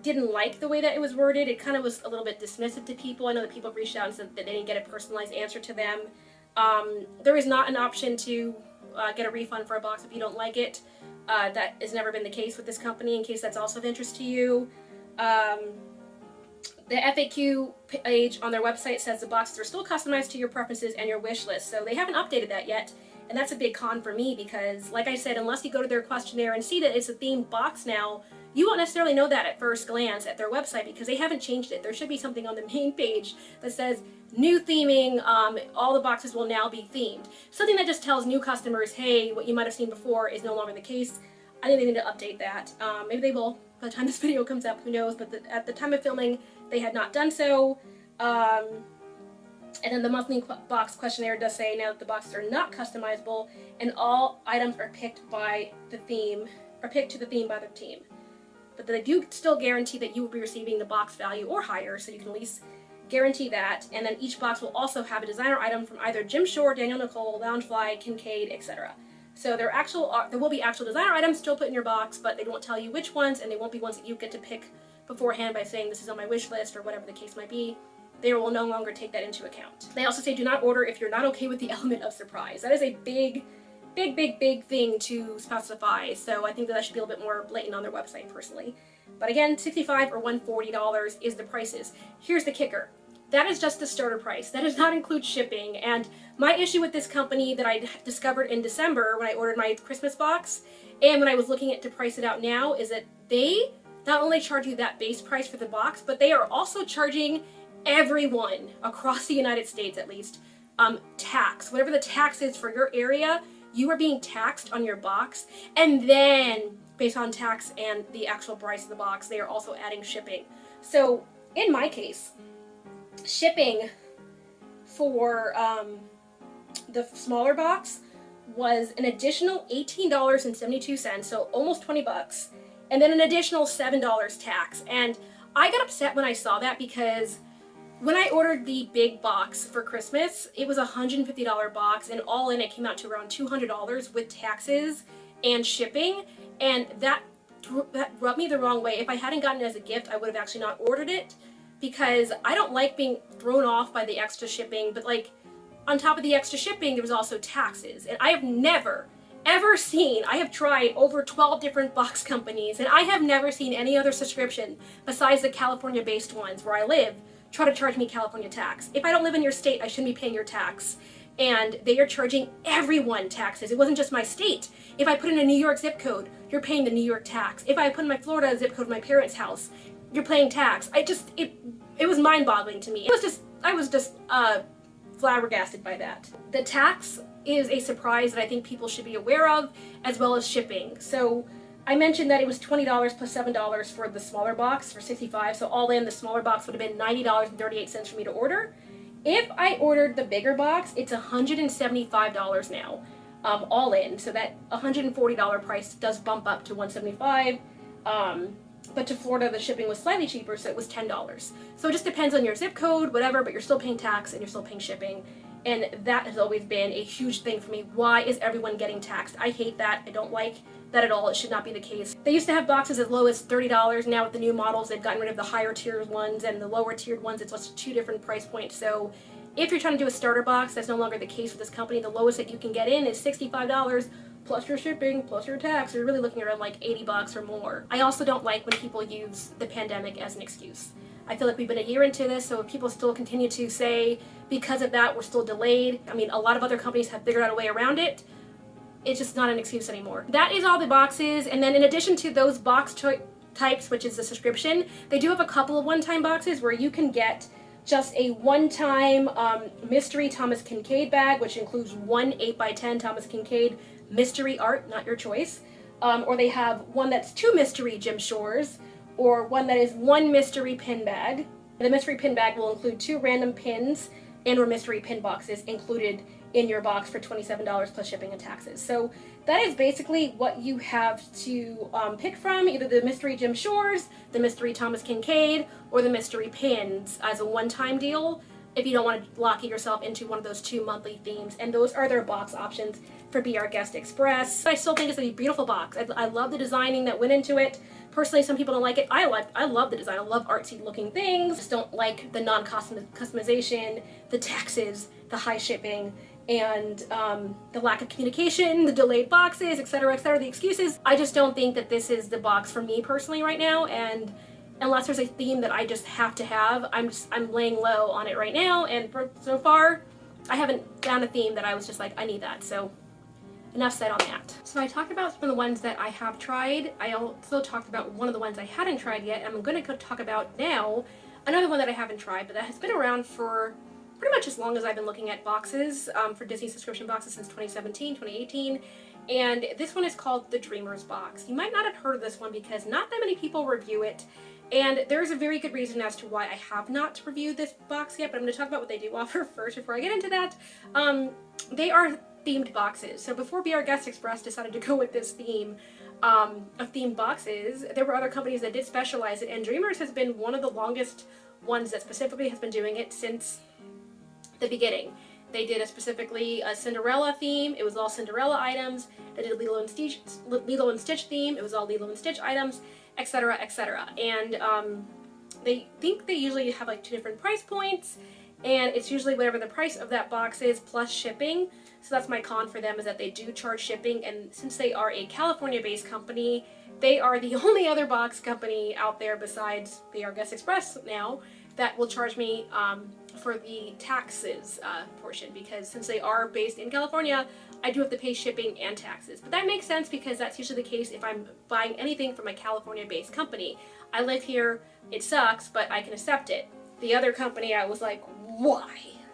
didn't like the way that it was worded. It kind of was a little bit dismissive to people. I know that people have reached out and said that they didn't get a personalized answer to them. There is not an option to get a refund for a box if you don't like it. That has never been the case with this company, in case that's also of interest to you. The FAQ page on their website says the boxes are still customized to your preferences and your wish list, so they haven't updated that yet, and that's a big con for me because, like I said, unless you go to their questionnaire and see that it's a themed box now, you won't necessarily know that at first glance at their website because they haven't changed it. There should be something on the main page that says new theming, all the boxes will now be themed. Something that just tells new customers, hey, what you might have seen before is no longer the case. I think they need to update that. Maybe they will by the time this video comes up, who knows, but at the time of filming, they had not done so. And then the monthly box questionnaire does say now that the boxes are not customizable and all items are picked by the theme, or picked to the theme by the team. But they do still guarantee that you will be receiving the box value or higher, so you can at least guarantee that. And then each box will also have a designer item from either Jim Shore, Daniel Nicole, Loungefly, Kincaid, etc. So there will be actual designer items still put in your box, but they won't tell you which ones, and they won't be ones that you get to pick beforehand by saying this is on my wish list or whatever the case might be. They will no longer take that into account. They also say do not order if you're not okay with the element of surprise. That is a big thing to specify, so I think that should be a little bit more blatant on their website personally. But again, $65 or $140 is the prices. Here's the kicker. That is just the starter price. That does not include shipping. And my issue with this company that I discovered in December when I ordered my Christmas box, and when I was looking at to price it out now, is that they not only charge you that base price for the box, but they are also charging everyone across the United States, at least, tax. Whatever the tax is for your area, you are being taxed on your box. And then, based on tax and the actual price of the box, they are also adding shipping. So, in my case, shipping for the smaller box was an additional $18.72, so almost 20 bucks, and then an additional $7 tax. And I got upset when I saw that because when I ordered the big box for Christmas, it was a $150 box, and all in it came out to around $200 with taxes and shipping, and that rubbed me the wrong way. If I hadn't gotten it as a gift, I would have actually not ordered it, because I don't like being thrown off by the extra shipping, but like on top of the extra shipping, there was also taxes. And I have never, ever seen, I have tried over 12 different box companies, and I have never seen any other subscription besides the California-based ones where I live try to charge me California tax. If I don't live in your state, I shouldn't be paying your tax. And they are charging everyone taxes. It wasn't just my state. If I put in a New York zip code, you're paying the New York tax. If I put in my Florida zip code of my parents' house, you're paying tax. It was mind-boggling to me. I was just flabbergasted by that. The tax is a surprise that I think people should be aware of, as well as shipping. So I mentioned that it was $20 plus $7 for the smaller box for $65. So all in, the smaller box would have been $90.38 for me to order. If I ordered the bigger box, it's $175 now, all in. So that $140 price does bump up to $175. But to Florida, the shipping was slightly cheaper, so it was $10. So it just depends on your zip code, whatever, but you're still paying tax and you're still paying shipping. And that has always been a huge thing for me. Why is everyone getting taxed? I hate that. I don't like that at all. It should not be the case. They used to have boxes as low as $30. Now with the new models, they've gotten rid of the higher tier ones, and the lower tiered ones, it's just two different price points. So if you're trying to do a starter box, that's no longer the case with this company. The lowest that you can get in is $65 plus your shipping, plus your tax. You're really looking around like 80 bucks or more. I also don't like when people use the pandemic as an excuse. I feel like we've been a year into this, so if people still continue to say, because of that, we're still delayed. I mean, a lot of other companies have figured out a way around it. It's just not an excuse anymore. That is all the boxes, and then in addition to those box types, which is the subscription, they do have a couple of one-time boxes where you can get just a one-time mystery Thomas Kincaid bag, which includes one 8x10 Thomas Kincaid mystery art, not your choice. Or they have one that's two mystery Jim Shores, or one that is one mystery pin bag. The mystery pin bag will include two random pins and or mystery pin boxes included in your box for $27 plus shipping and taxes. So that is basically what you have to pick from, either the mystery Jim Shores, the mystery Thomas Kincaid, or the mystery pins as a one-time deal if you don't want to lock yourself into one of those two monthly themes. And those are their box options for Be Our Guest Express. I still think it's a beautiful box. I love the designing that went into it. Personally, some people don't like it. I love the design. I love artsy looking things. Just don't like the non-customization, the taxes, the high shipping, and the lack of communication, the delayed boxes, etc., etc., the excuses. I just don't think that this is the box for me personally right now, and unless there's a theme that I just have to have. I'm laying low on it right now, and so far I haven't found a theme that I was just like, I need that. So enough said on that. So I talked about some of the ones that I have tried. I also talked about one of the ones I hadn't tried yet. I'm going to talk about now another one that I haven't tried, but that has been around for pretty much as long as I've been looking at boxes for Disney subscription boxes, since 2017, 2018. And this one is called the Dreamers box. You might not have heard of this one because not that many people review it. And there's a very good reason as to why I have not reviewed this box yet, but I'm going to talk about what they do offer first before I get into that. They are themed boxes. So before Be Our Guest Express decided to go with this theme of themed boxes, there were other companies that did specialize it, and Dreamers has been one of the longest ones that specifically has been doing it since the beginning. They did specifically a Cinderella theme. It was all Cinderella items. They did a Lilo and Stitch theme. It was all Lilo and Stitch items, etc., etc. And they think they usually have like 2 different price points, and it's usually whatever the price of that box is plus shipping. So that's my con for them, is that they do charge shipping, and since they are a California-based company, they are the only other box company out there besides Be Our Guest Express now that will charge me for the taxes portion, because since they are based in California, I do have to pay shipping and taxes. But that makes sense because that's usually the case if I'm buying anything from a California-based company. I live here, it sucks, but I can accept it. The other company, I was like, why?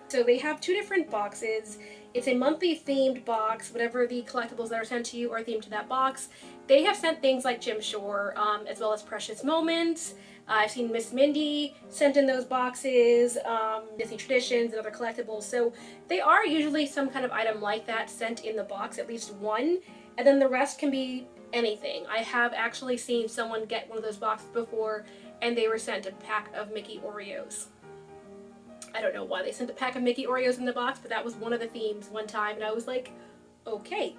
So they have 2 different boxes. It's a monthly themed box. Whatever the collectibles that are sent to you are themed to that box. They have sent things like Jim Shore, as well as Precious Moments. I've seen Miss Mindy sent in those boxes, Disney Traditions and other collectibles. So they are usually some kind of item like that sent in the box, at least one, and then the rest can be anything. I have actually seen someone get one of those boxes before, and they were sent a pack of Mickey Oreos. I don't know why they sent a pack of Mickey Oreos in the box, but that was one of the themes one time, and I was like, okay.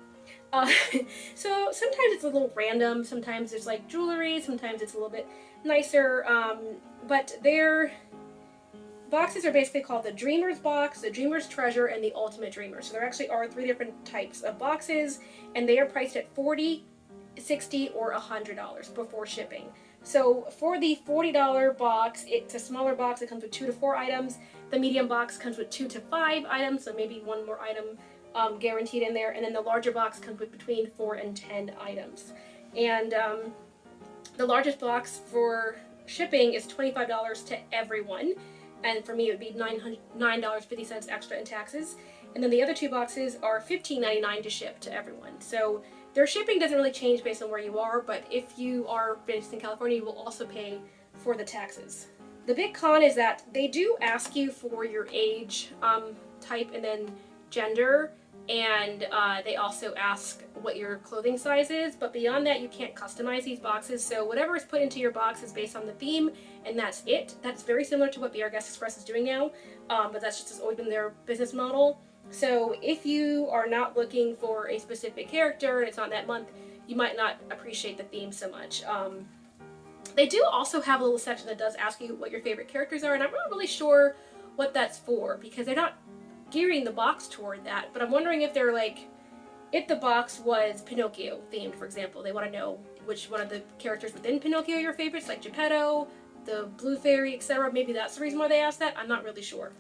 So sometimes it's a little random, sometimes there's like jewelry, sometimes it's a little bit nicer, but their boxes are basically called the Dreamers box, the Dreamers Treasure, and the Ultimate Dreamer. So there actually are 3 different types of boxes, and they are priced at $40, $60, or $100 before shipping. So for the $40 box, it's a smaller box. It comes with 2 to 4 items. The medium box comes with 2 to 5 items, so maybe 1 more item guaranteed in there. And then the larger box comes with between 4 and 10 items. And the largest box for shipping is $25 to everyone. And for me, it would be $9.50 extra in taxes. And then the other 2 boxes are $15.99 to ship to everyone. So their shipping doesn't really change based on where you are, but if you are based in California, you will also pay for the taxes. The big con is that they do ask you for your age, type, and then gender, and they also ask what your clothing size is, but beyond that, you can't customize these boxes, so whatever is put into your box is based on the theme, and that's it. That's very similar to what Be Our Guest Express is doing now, but that's just always been their business model. So if you are not looking for a specific character and it's not that month, you might not appreciate the theme so much. They do also have a little section that does ask you what your favorite characters are, and I'm not really sure what that's for because they're not gearing the box toward that, but I'm wondering if they're like, if the box was Pinocchio themed, for example, they want to know which one of the characters within Pinocchio are your favorites, like Geppetto, the Blue Fairy, etc. Maybe that's the reason why they asked that. I'm not really sure.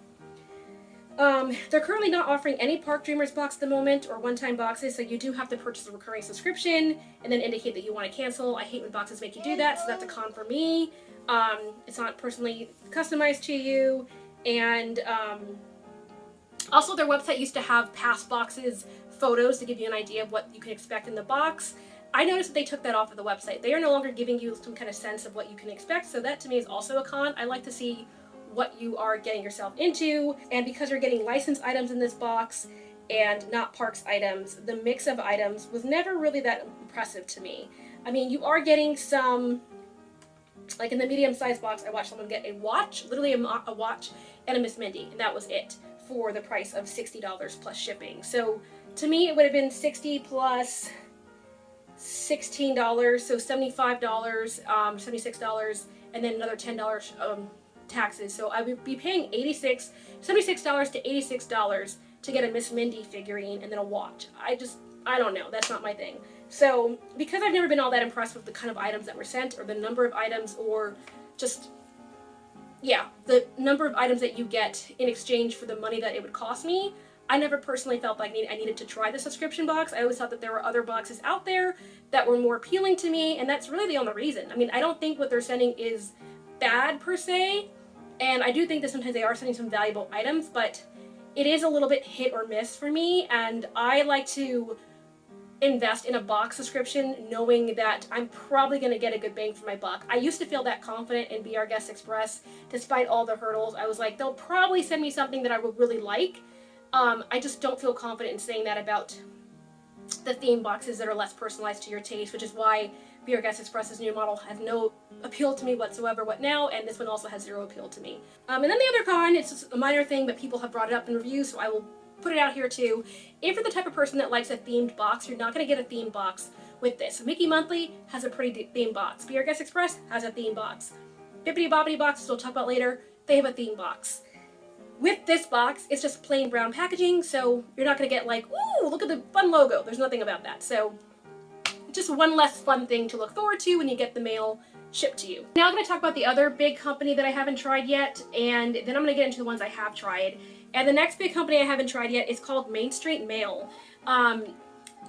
They're currently not offering any Park Dreamers box at the moment or one-time boxes, so you do have to purchase a recurring subscription and then indicate that you want to cancel. I hate when boxes make you do that, so that's a con for me. It's not personally customized to you, and also their website used to have past boxes photos to give you an idea of what you can expect in the box. I noticed that they took that off of the website. They are no longer giving you some kind of sense of what you can expect, so that to me is also a con. I like to see what you are getting yourself into, and because you're getting licensed items in this box and not parks items, the mix of items was never really that impressive to me. I mean, you are getting some, like in the medium-sized box, I watched someone get a watch, literally a watch and a Miss Mindy, and that was it for the price of $60 plus shipping. So to me, it would have been $60 plus $16, so $75, $76, and then another $10 taxes. So I would be paying $76 to $86 to get a Miss Mindy figurine and then a watch. I don't know. That's not my thing. So because I've never been all that impressed with the kind of items that were sent or the number of items or just, yeah, the number of items that you get in exchange for the money that it would cost me. I never personally felt like I needed to try the subscription box. I always thought that there were other boxes out there that were more appealing to me, and that's really the only reason. I mean, I don't think what they're sending is bad per se, and I do think that sometimes they are sending some valuable items, but it is a little bit hit or miss for me, and I like to invest in a box subscription knowing that I'm probably going to get a good bang for my buck. I used to feel that confident in Be Our Guest Express despite all the hurdles. I was like, they'll probably send me something that I would really like. I just don't feel confident in saying that about the theme boxes that are less personalized to your taste, which is why Be Our Guest Express's new model has no appeal to me whatsoever. What now? And this one also has zero appeal to me. And then the other con, it's just a minor thing, but people have brought it up in reviews, so I will put it out here too. If you're the type of person that likes a themed box, you're not going to get a themed box with this. So Mickey Monthly has a pretty themed box. Be Our Guest Express has a themed box. Bippity Boppity Box, which we'll talk about later, they have a themed box. With this box, it's just plain brown packaging, so you're not going to get like, ooh, look at the fun logo. There's nothing about that. So just one less fun thing to look forward to when you get the mail shipped to you. Now I'm going to talk about the other big company that I haven't tried yet, and then I'm going to get into the ones I have tried. And the next big company I haven't tried yet is called Main Street Mail.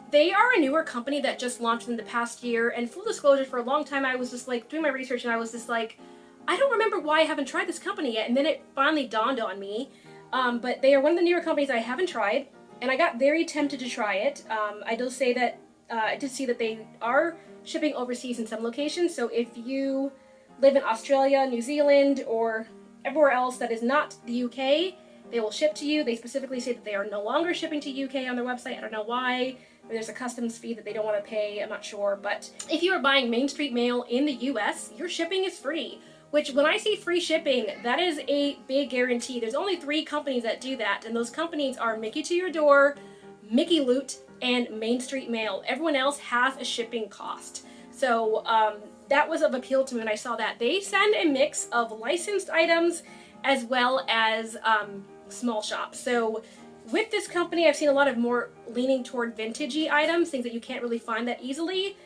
They are a newer company that just launched in the past year, and full disclosure, for a long time I was just like doing my research and I was just like, I don't remember why I haven't tried this company yet, and then it finally dawned on me. But they are one of the newer companies I haven't tried, and I got very tempted to try it. I did say that I did see that they are shipping overseas in some locations, so if you live in Australia, New Zealand, or everywhere else that is not the UK, they will ship to you. They specifically say that they are no longer shipping to UK on their website. I don't know why. There's a customs fee that they don't want to pay. I'm not sure. But if you are buying Main Street Mail in the US, your shipping is free. Which, when I see free shipping, that is a big guarantee. There's only 3 companies that do that, and those companies are Mickey to Your Door, Mickey Loot, and Main Street Mail. Everyone else has a shipping cost. So that was of appeal to me when I saw that. They send a mix of licensed items as well as small shops. So with this company, I've seen a lot of more leaning toward vintagey items, things that you can't really find that easily.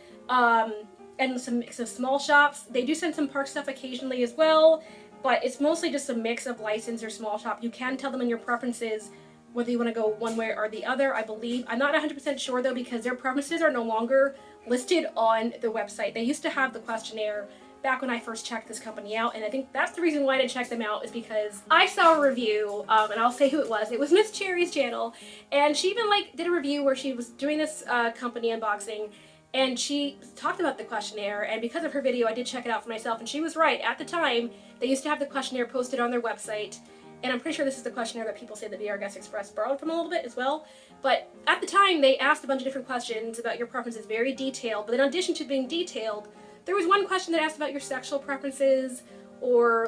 And some mix of small shops. They do send some park stuff occasionally as well, but it's mostly just a mix of license or small shop. You can tell them in your preferences whether you want to go one way or the other, I believe. I'm not 100% sure though, because their preferences are no longer listed on the website. They used to have the questionnaire back when I first checked this company out, and I think that's the reason why I didn't check them out, is because I saw a review, and I'll say who it was. It was Miss Cherry's channel, and she even did a review where she was doing this company unboxing, and she talked about the questionnaire, and because of her video, I did check it out for myself, and she was right. At the time, they used to have the questionnaire posted on their website, and I'm pretty sure this is the questionnaire that people say that Be Our Guest Express borrowed from a little bit as well. But at the time, they asked a bunch of different questions about your preferences, very detailed, but in addition to being detailed, there was one question that asked about your sexual preferences, or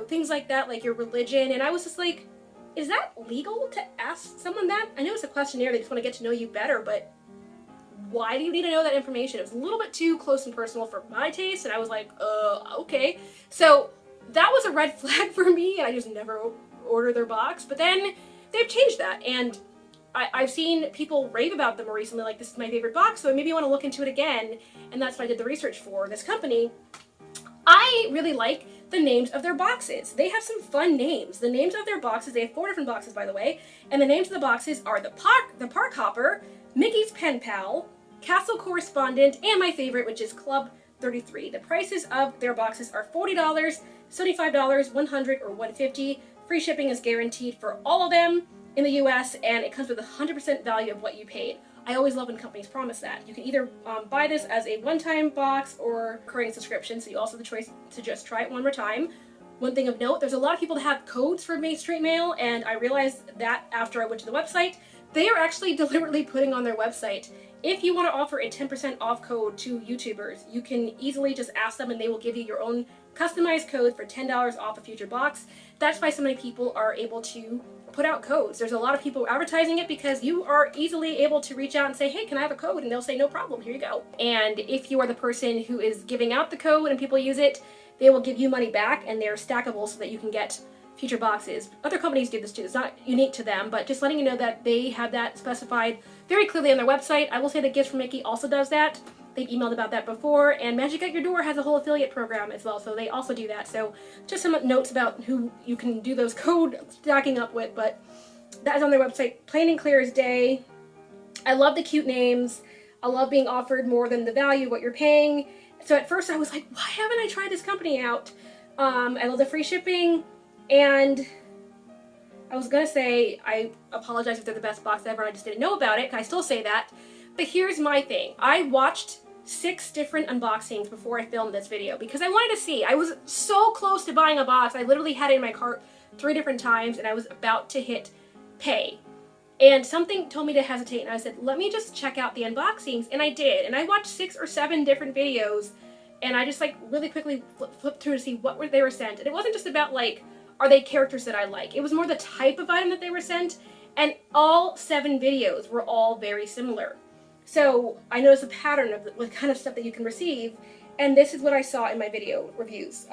things like that, like your religion, and I was just like, is that legal to ask someone that? I know it's a questionnaire, they just want to get to know you better, but why do you need to know that information? It was a little bit too close and personal for my taste, and I was like, okay. So that was a red flag for me, and I just never ordered their box. But then they've changed that, and I've seen people rave about them more recently, like, this is my favorite box, so maybe I want to look into it again, and that's what I did the research for this company. I really like the names of their boxes. They have some fun names. The names of their boxes, they have 4 different boxes, by the way, and the names of the boxes are the Park Hopper, Mickey's Pen Pal, Castle Correspondent, and my favorite, which is Club 33. The prices of their boxes are $40, $75, $100, or $150. Free shipping is guaranteed for all of them in the US, and it comes with 100% value of what you paid. I always love when companies promise that. You can either buy this as a one-time box or recurring subscription, so you also have the choice to just try it one more time. One thing of note, there's a lot of people that have codes for Main Street Mail, and I realized that after I went to the website. They are actually deliberately putting on their website, if you want to offer a 10% off code to YouTubers, you can easily just ask them and they will give you your own customized code for $10 off a future box. That's why so many people are able to put out codes. There's a lot of people advertising it because you are easily able to reach out and say, hey, can I have a code? And they'll say, no problem, here you go. And if you are the person who is giving out the code and people use it, they will give you money back, and they're stackable so that you can get future boxes. Other companies do this too. It's not unique to them, but just letting you know that they have that specified very clearly on their website. I will say that Gifts from Mickey also does that. they've emailed about that before, and Magic at Your Door has a whole affiliate program as well, so they also do that. So just some notes about who you can do those code stacking up with, but that is on their website. Plain and clear as day. I love the cute names. I love being offered more than the value of what you're paying. So at first I was like, why haven't I tried this company out? I love the free shipping, and I was gonna say I apologize if they're the best box ever and I just didn't know about it. I still say that. But here's my thing. I watched 6 different unboxings before I filmed this video because I wanted to see. I was so close to buying a box. I literally had it in my cart 3 different times and I was about to hit pay. And something told me to hesitate, and I said, let me just check out the unboxings, and I did. And I watched 6 or 7 different videos, and I just like really quickly flipped through to see what they were sent. And it wasn't just about like, are they characters that I like? It was more the type of item that they were sent, and all 7 videos were all very similar. So I noticed a pattern of the kind of stuff that you can receive, and this is what I saw in my video reviews.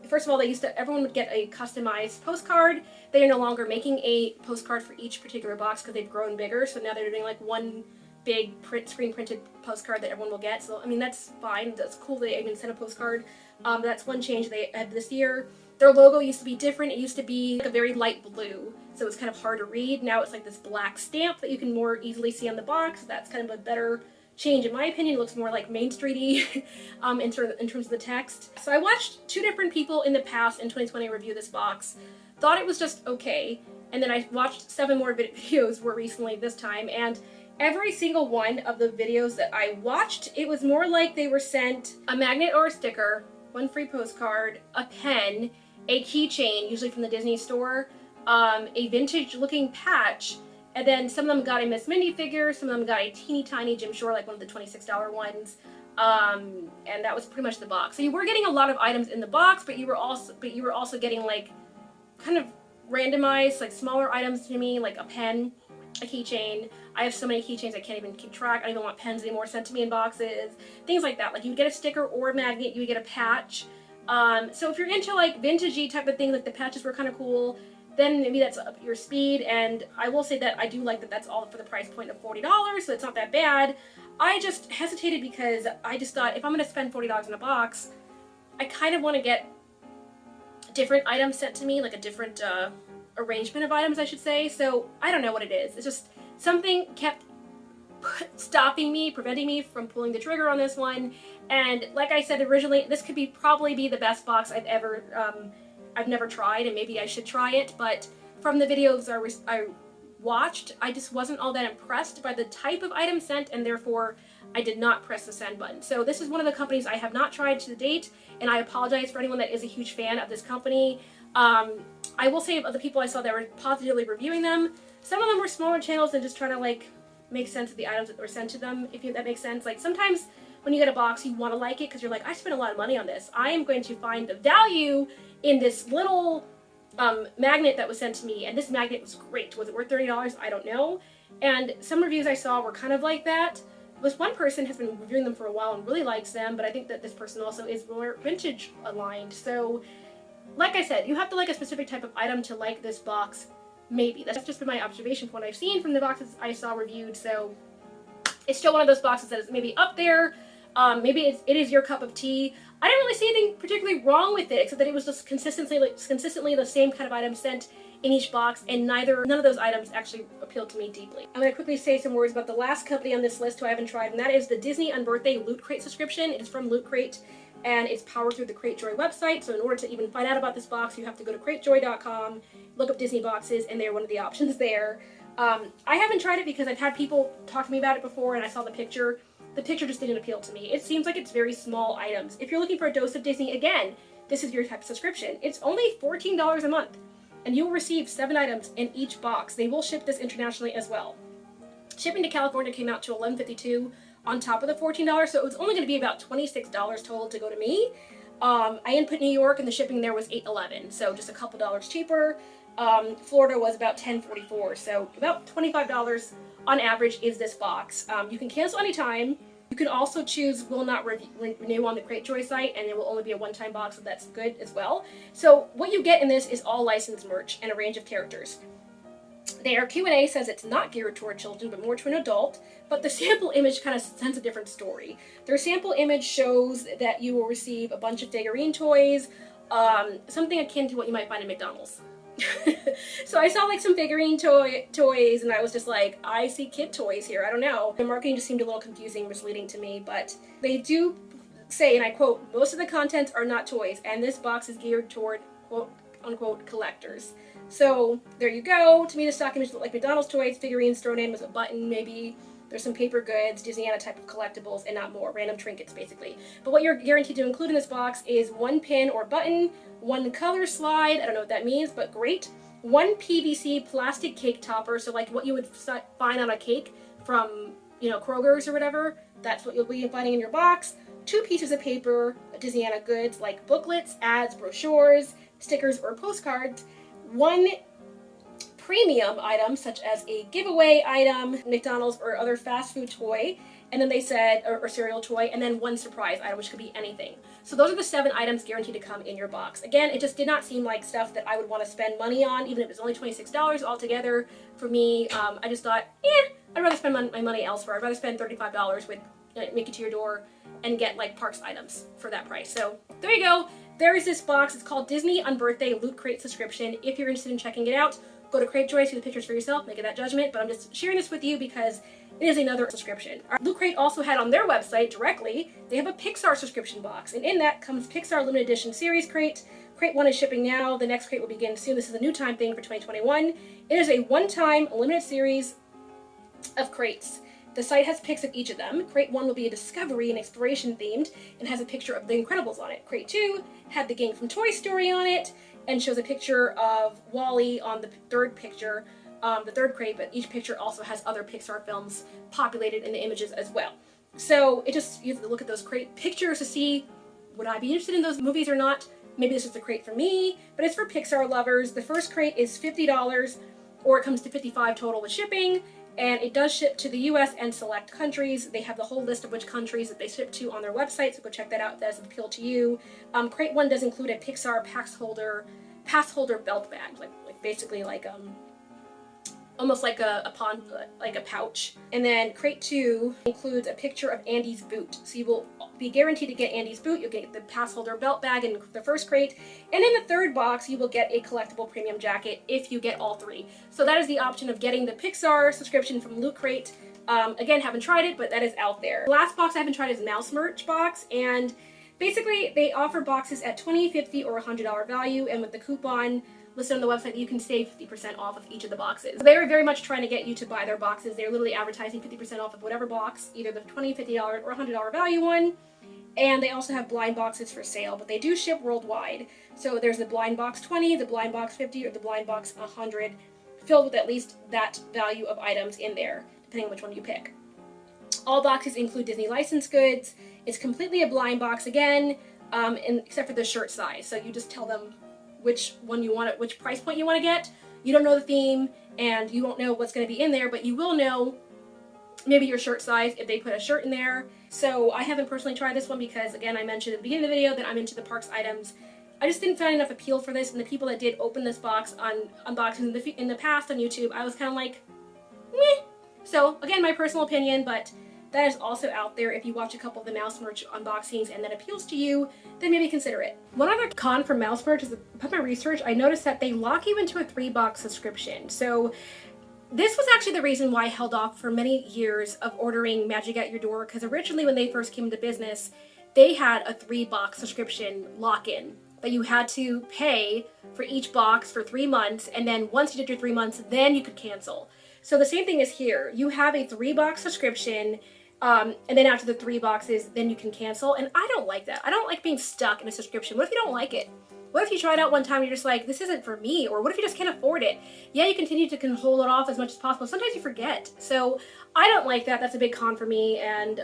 First of all, everyone would get a customized postcard. They are no longer making a postcard for each particular box because they've grown bigger. So now they're doing like one big screen printed postcard that everyone will get. So I mean, that's fine. That's cool. They even sent a postcard. That's one change they had this year. Their logo used to be different. It used to be like a very light blue, so it's kind of hard to read. Now it's like this black stamp that you can more easily see on the box. That's kind of a better change, in my opinion. It looks more like Main Street-y in terms of the text. So I watched 2 different people in the past in 2020 review this box. Thought it was just okay, and then I watched 7 more videos more recently this time, and every single one of the videos that I watched, it was more like they were sent a magnet or a sticker, 1 free postcard, a pen, a keychain, usually from the Disney store, a vintage looking patch, and then some of them got a Miss Minnie figure, some of them got a teeny tiny Jim Shore, like one of the $26 ones, and that was pretty much the box. So you were getting a lot of items in the box, but you were also getting like kind of randomized, like smaller items to me, like a pen, a keychain. I have so many keychains I can't even keep track. I don't even want pens anymore sent to me in boxes. Things like that. Like you would get a sticker or a magnet, you would get a patch. So if you're into like vintagey type of thing, like the patches were kind of cool, then maybe that's up your speed. And I will say that I do like that that's all for the price point of $40, so it's not that bad. I just hesitated because I just thought if I'm going to spend $40 in a box, I kind of want to get different items sent to me, like a different arrangement of items, I should say. So I don't know what it is. It's just something kept preventing me from pulling the trigger on this one. And like I said originally, this could probably be the best box I've never tried, and maybe I should try it. But from the videos I watched, I just wasn't all that impressed by the type of item sent, and therefore I did not press the send button. So this is one of the companies I have not tried to date, and I apologize for anyone that is a huge fan of this company. I will say of the people I saw that were positively reviewing them, some of them were smaller channels and just trying to like make sense of the items that were sent to them, if that makes sense. Like sometimes when you get a box, you want to like it because you're like, I spent a lot of money on this. I am going to find the value in this little magnet that was sent to me, and this magnet was great. Was it worth $30? I don't know. And some reviews I saw were kind of like that. This one person has been reviewing them for a while and really likes them, but I think that this person also is more vintage aligned. So like I said, you have to like a specific type of item to like this box. Maybe. That's just been my observation from what I've seen from the boxes I saw reviewed. So it's still one of those boxes that is maybe up there. Maybe it is your cup of tea. I didn't really see anything particularly wrong with it, except that it was just consistently the same kind of item sent in each box, and none of those items actually appealed to me deeply. I'm going to quickly say some words about the last company on this list who I haven't tried, and that is the Disney Unbirthday Loot Crate subscription. It is from Loot Crate, and it's powered through the CrateJoy website. So in order to even find out about this box, you have to go to cratejoy.com, look up Disney boxes, and they're one of the options there. I haven't tried it because I've had people talk to me about it before, and I saw the picture. The picture just didn't appeal to me. It seems like it's very small items. If you're looking for a dose of Disney, again, this is your type of subscription. It's only $14 a month, and you'll receive 7 items in each box. They will ship this internationally as well. Shipping to California came out to $11.52 on top of the $14, so it was only going to be about $26 total to go to me. I input New York, and the shipping there was $8.11, so just a couple dollars cheaper. Florida was about $10.44, so about $25 on average is this box. You can cancel anytime. You can also choose will not renew on the CrateJoy site, and it will only be a one-time box, so that's good as well. So what you get in this is all licensed merch and a range of characters. Their Q&A says it's not geared toward children, but more to an adult, but the sample image kind of sends a different story. Their sample image shows that you will receive a bunch of figurine toys, something akin to what you might find at McDonald's. So I saw like some figurine toys, and I was just like, I see kid toys here, I don't know. The marketing just seemed a little confusing, misleading to me, but they do say, and I quote, most of the contents are not toys, and this box is geared toward quote unquote collectors. So there you go. To me, the stock image looked like McDonald's toys, figurines thrown in with a button, maybe. There's some paper goods, Disneyana type of collectibles, and not more. Random trinkets, basically. But what you're guaranteed to include in this box is one pin or button, one color slide, I don't know what that means, but great. One PVC plastic cake topper, so like what you would find on a cake from, you know, Kroger's or whatever. That's what you'll be finding in your box. 2 pieces of paper, Disneyana goods like booklets, ads, brochures, stickers, or postcards. 1 premium item, such as a giveaway item, McDonald's or other fast food toy, and then they said, or cereal toy, and then 1 surprise item, which could be anything. So those are the 7 items guaranteed to come in your box. Again, it just did not seem like stuff that I would want to spend money on, even if it's only $26 altogether. For me, I just thought, I'd rather spend my money elsewhere. I'd rather spend $35 with make it to your door and get like parks items for that price. So there you go. There is this box. It's called Disney Unbirthday Loot Crate Subscription. If you're interested in checking it out, go to Cratejoy, see the pictures for yourself, make that judgment, but I'm just sharing this with you because it is another subscription. Loot Crate also had on their website directly, they have a Pixar subscription box, and in that comes Pixar Limited Edition Series Crate. Crate 1 is shipping now. The next crate will begin soon. This is a new time thing for 2021. It is a one-time limited series of crates. The site has pics of each of them. Crate 1 will be a discovery and exploration themed and has a picture of The Incredibles on it. Crate 2 had the gang from Toy Story on it and shows a picture of Wall-E on the third picture, the third crate, but each picture also has other Pixar films populated in the images as well. So it just, you have to look at those crate pictures to see, would I be interested in those movies or not? Maybe this is a crate for me, but it's for Pixar lovers. The first crate is $50, or it comes to $55 total with shipping. And it does ship to the US and select countries. They have the whole list of which countries that they ship to on their website, so go check that out if that does appeal to you. Crate 1 does include a Pixar pass holder belt bag, like basically like almost like a pouch. And then Crate 2 includes a picture of Andy's boot. So you will be guaranteed to get Andy's boot. You'll get the pass holder belt bag in the first crate. And in the third box, you will get a collectible premium jacket if you get all 3. So that is the option of getting the Pixar subscription from Loot Crate. Again, haven't tried it, but that is out there. The last box I haven't tried is Mouse Merch box. And basically, they offer boxes at $20, $50, or $100 value. And with the coupon listed on the website, you can save 50% off of each of the boxes. They are very much trying to get you to buy their boxes. They're literally advertising 50% off of whatever box, either the $20, $50, or $100 value one. And they also have blind boxes for sale, but they do ship worldwide. So there's the blind box 20, the blind box 50, or the blind box 100, filled with at least that value of items in there, depending on which one you pick. All boxes include Disney licensed goods. It's completely a blind box again, except for the shirt size. So you just tell them which one you want, which price point you want to get. You don't know the theme, and you won't know what's going to be in there, but you will know maybe your shirt size if they put a shirt in there. So I haven't personally tried this one because, again, I mentioned at the beginning of the video that I'm into the parks items. I just didn't find enough appeal for this, and the people that did open this box on unboxing in the past on YouTube, I was kind of like, meh. So again, my personal opinion, but that is also out there. If you watch a couple of the Mouse Merch unboxings and that appeals to you, then maybe consider it. One other con for Mouse Merch is, upon my research, I noticed that they lock you into a 3-box subscription. So this was actually the reason why I held off for many years of ordering Magic at Your Door, because originally when they first came into business, they had a 3-box subscription lock-in that you had to pay for each box for 3 months, and then once you did your 3 months, then you could cancel. So the same thing is here. You have a 3-box subscription, and then after the 3 boxes, then you can cancel. And I don't like that. I don't like being stuck in a subscription. What if you don't like it? What if you try it out one time and you're just like, this isn't for me? Or what if you just can't afford it? Yeah, you continue to hold it off as much as possible. Sometimes you forget. So I don't like that. That's a big con for me, and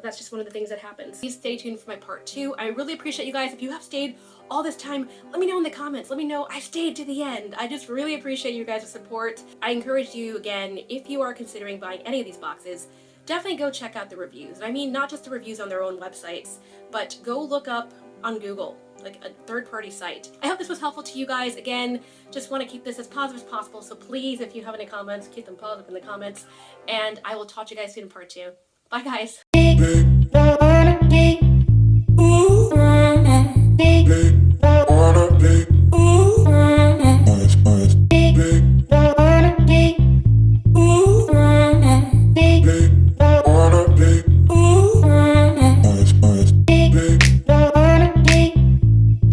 that's just one of the things that happens. Please stay tuned for my part 2. I really appreciate you guys. If you have stayed all this time, let me know in the comments. Let me know I stayed to the end. I just really appreciate you guys' support. I encourage you, again, if you are considering buying any of these boxes, definitely go check out the reviews. And I mean, not just the reviews on their own websites, but go look up on Google, like a third-party site. I hope this was helpful to you guys. Again, just want to keep this as positive as possible, so please, if you have any comments, keep them positive in the comments, and I will talk to you guys soon in part 2. Bye, guys.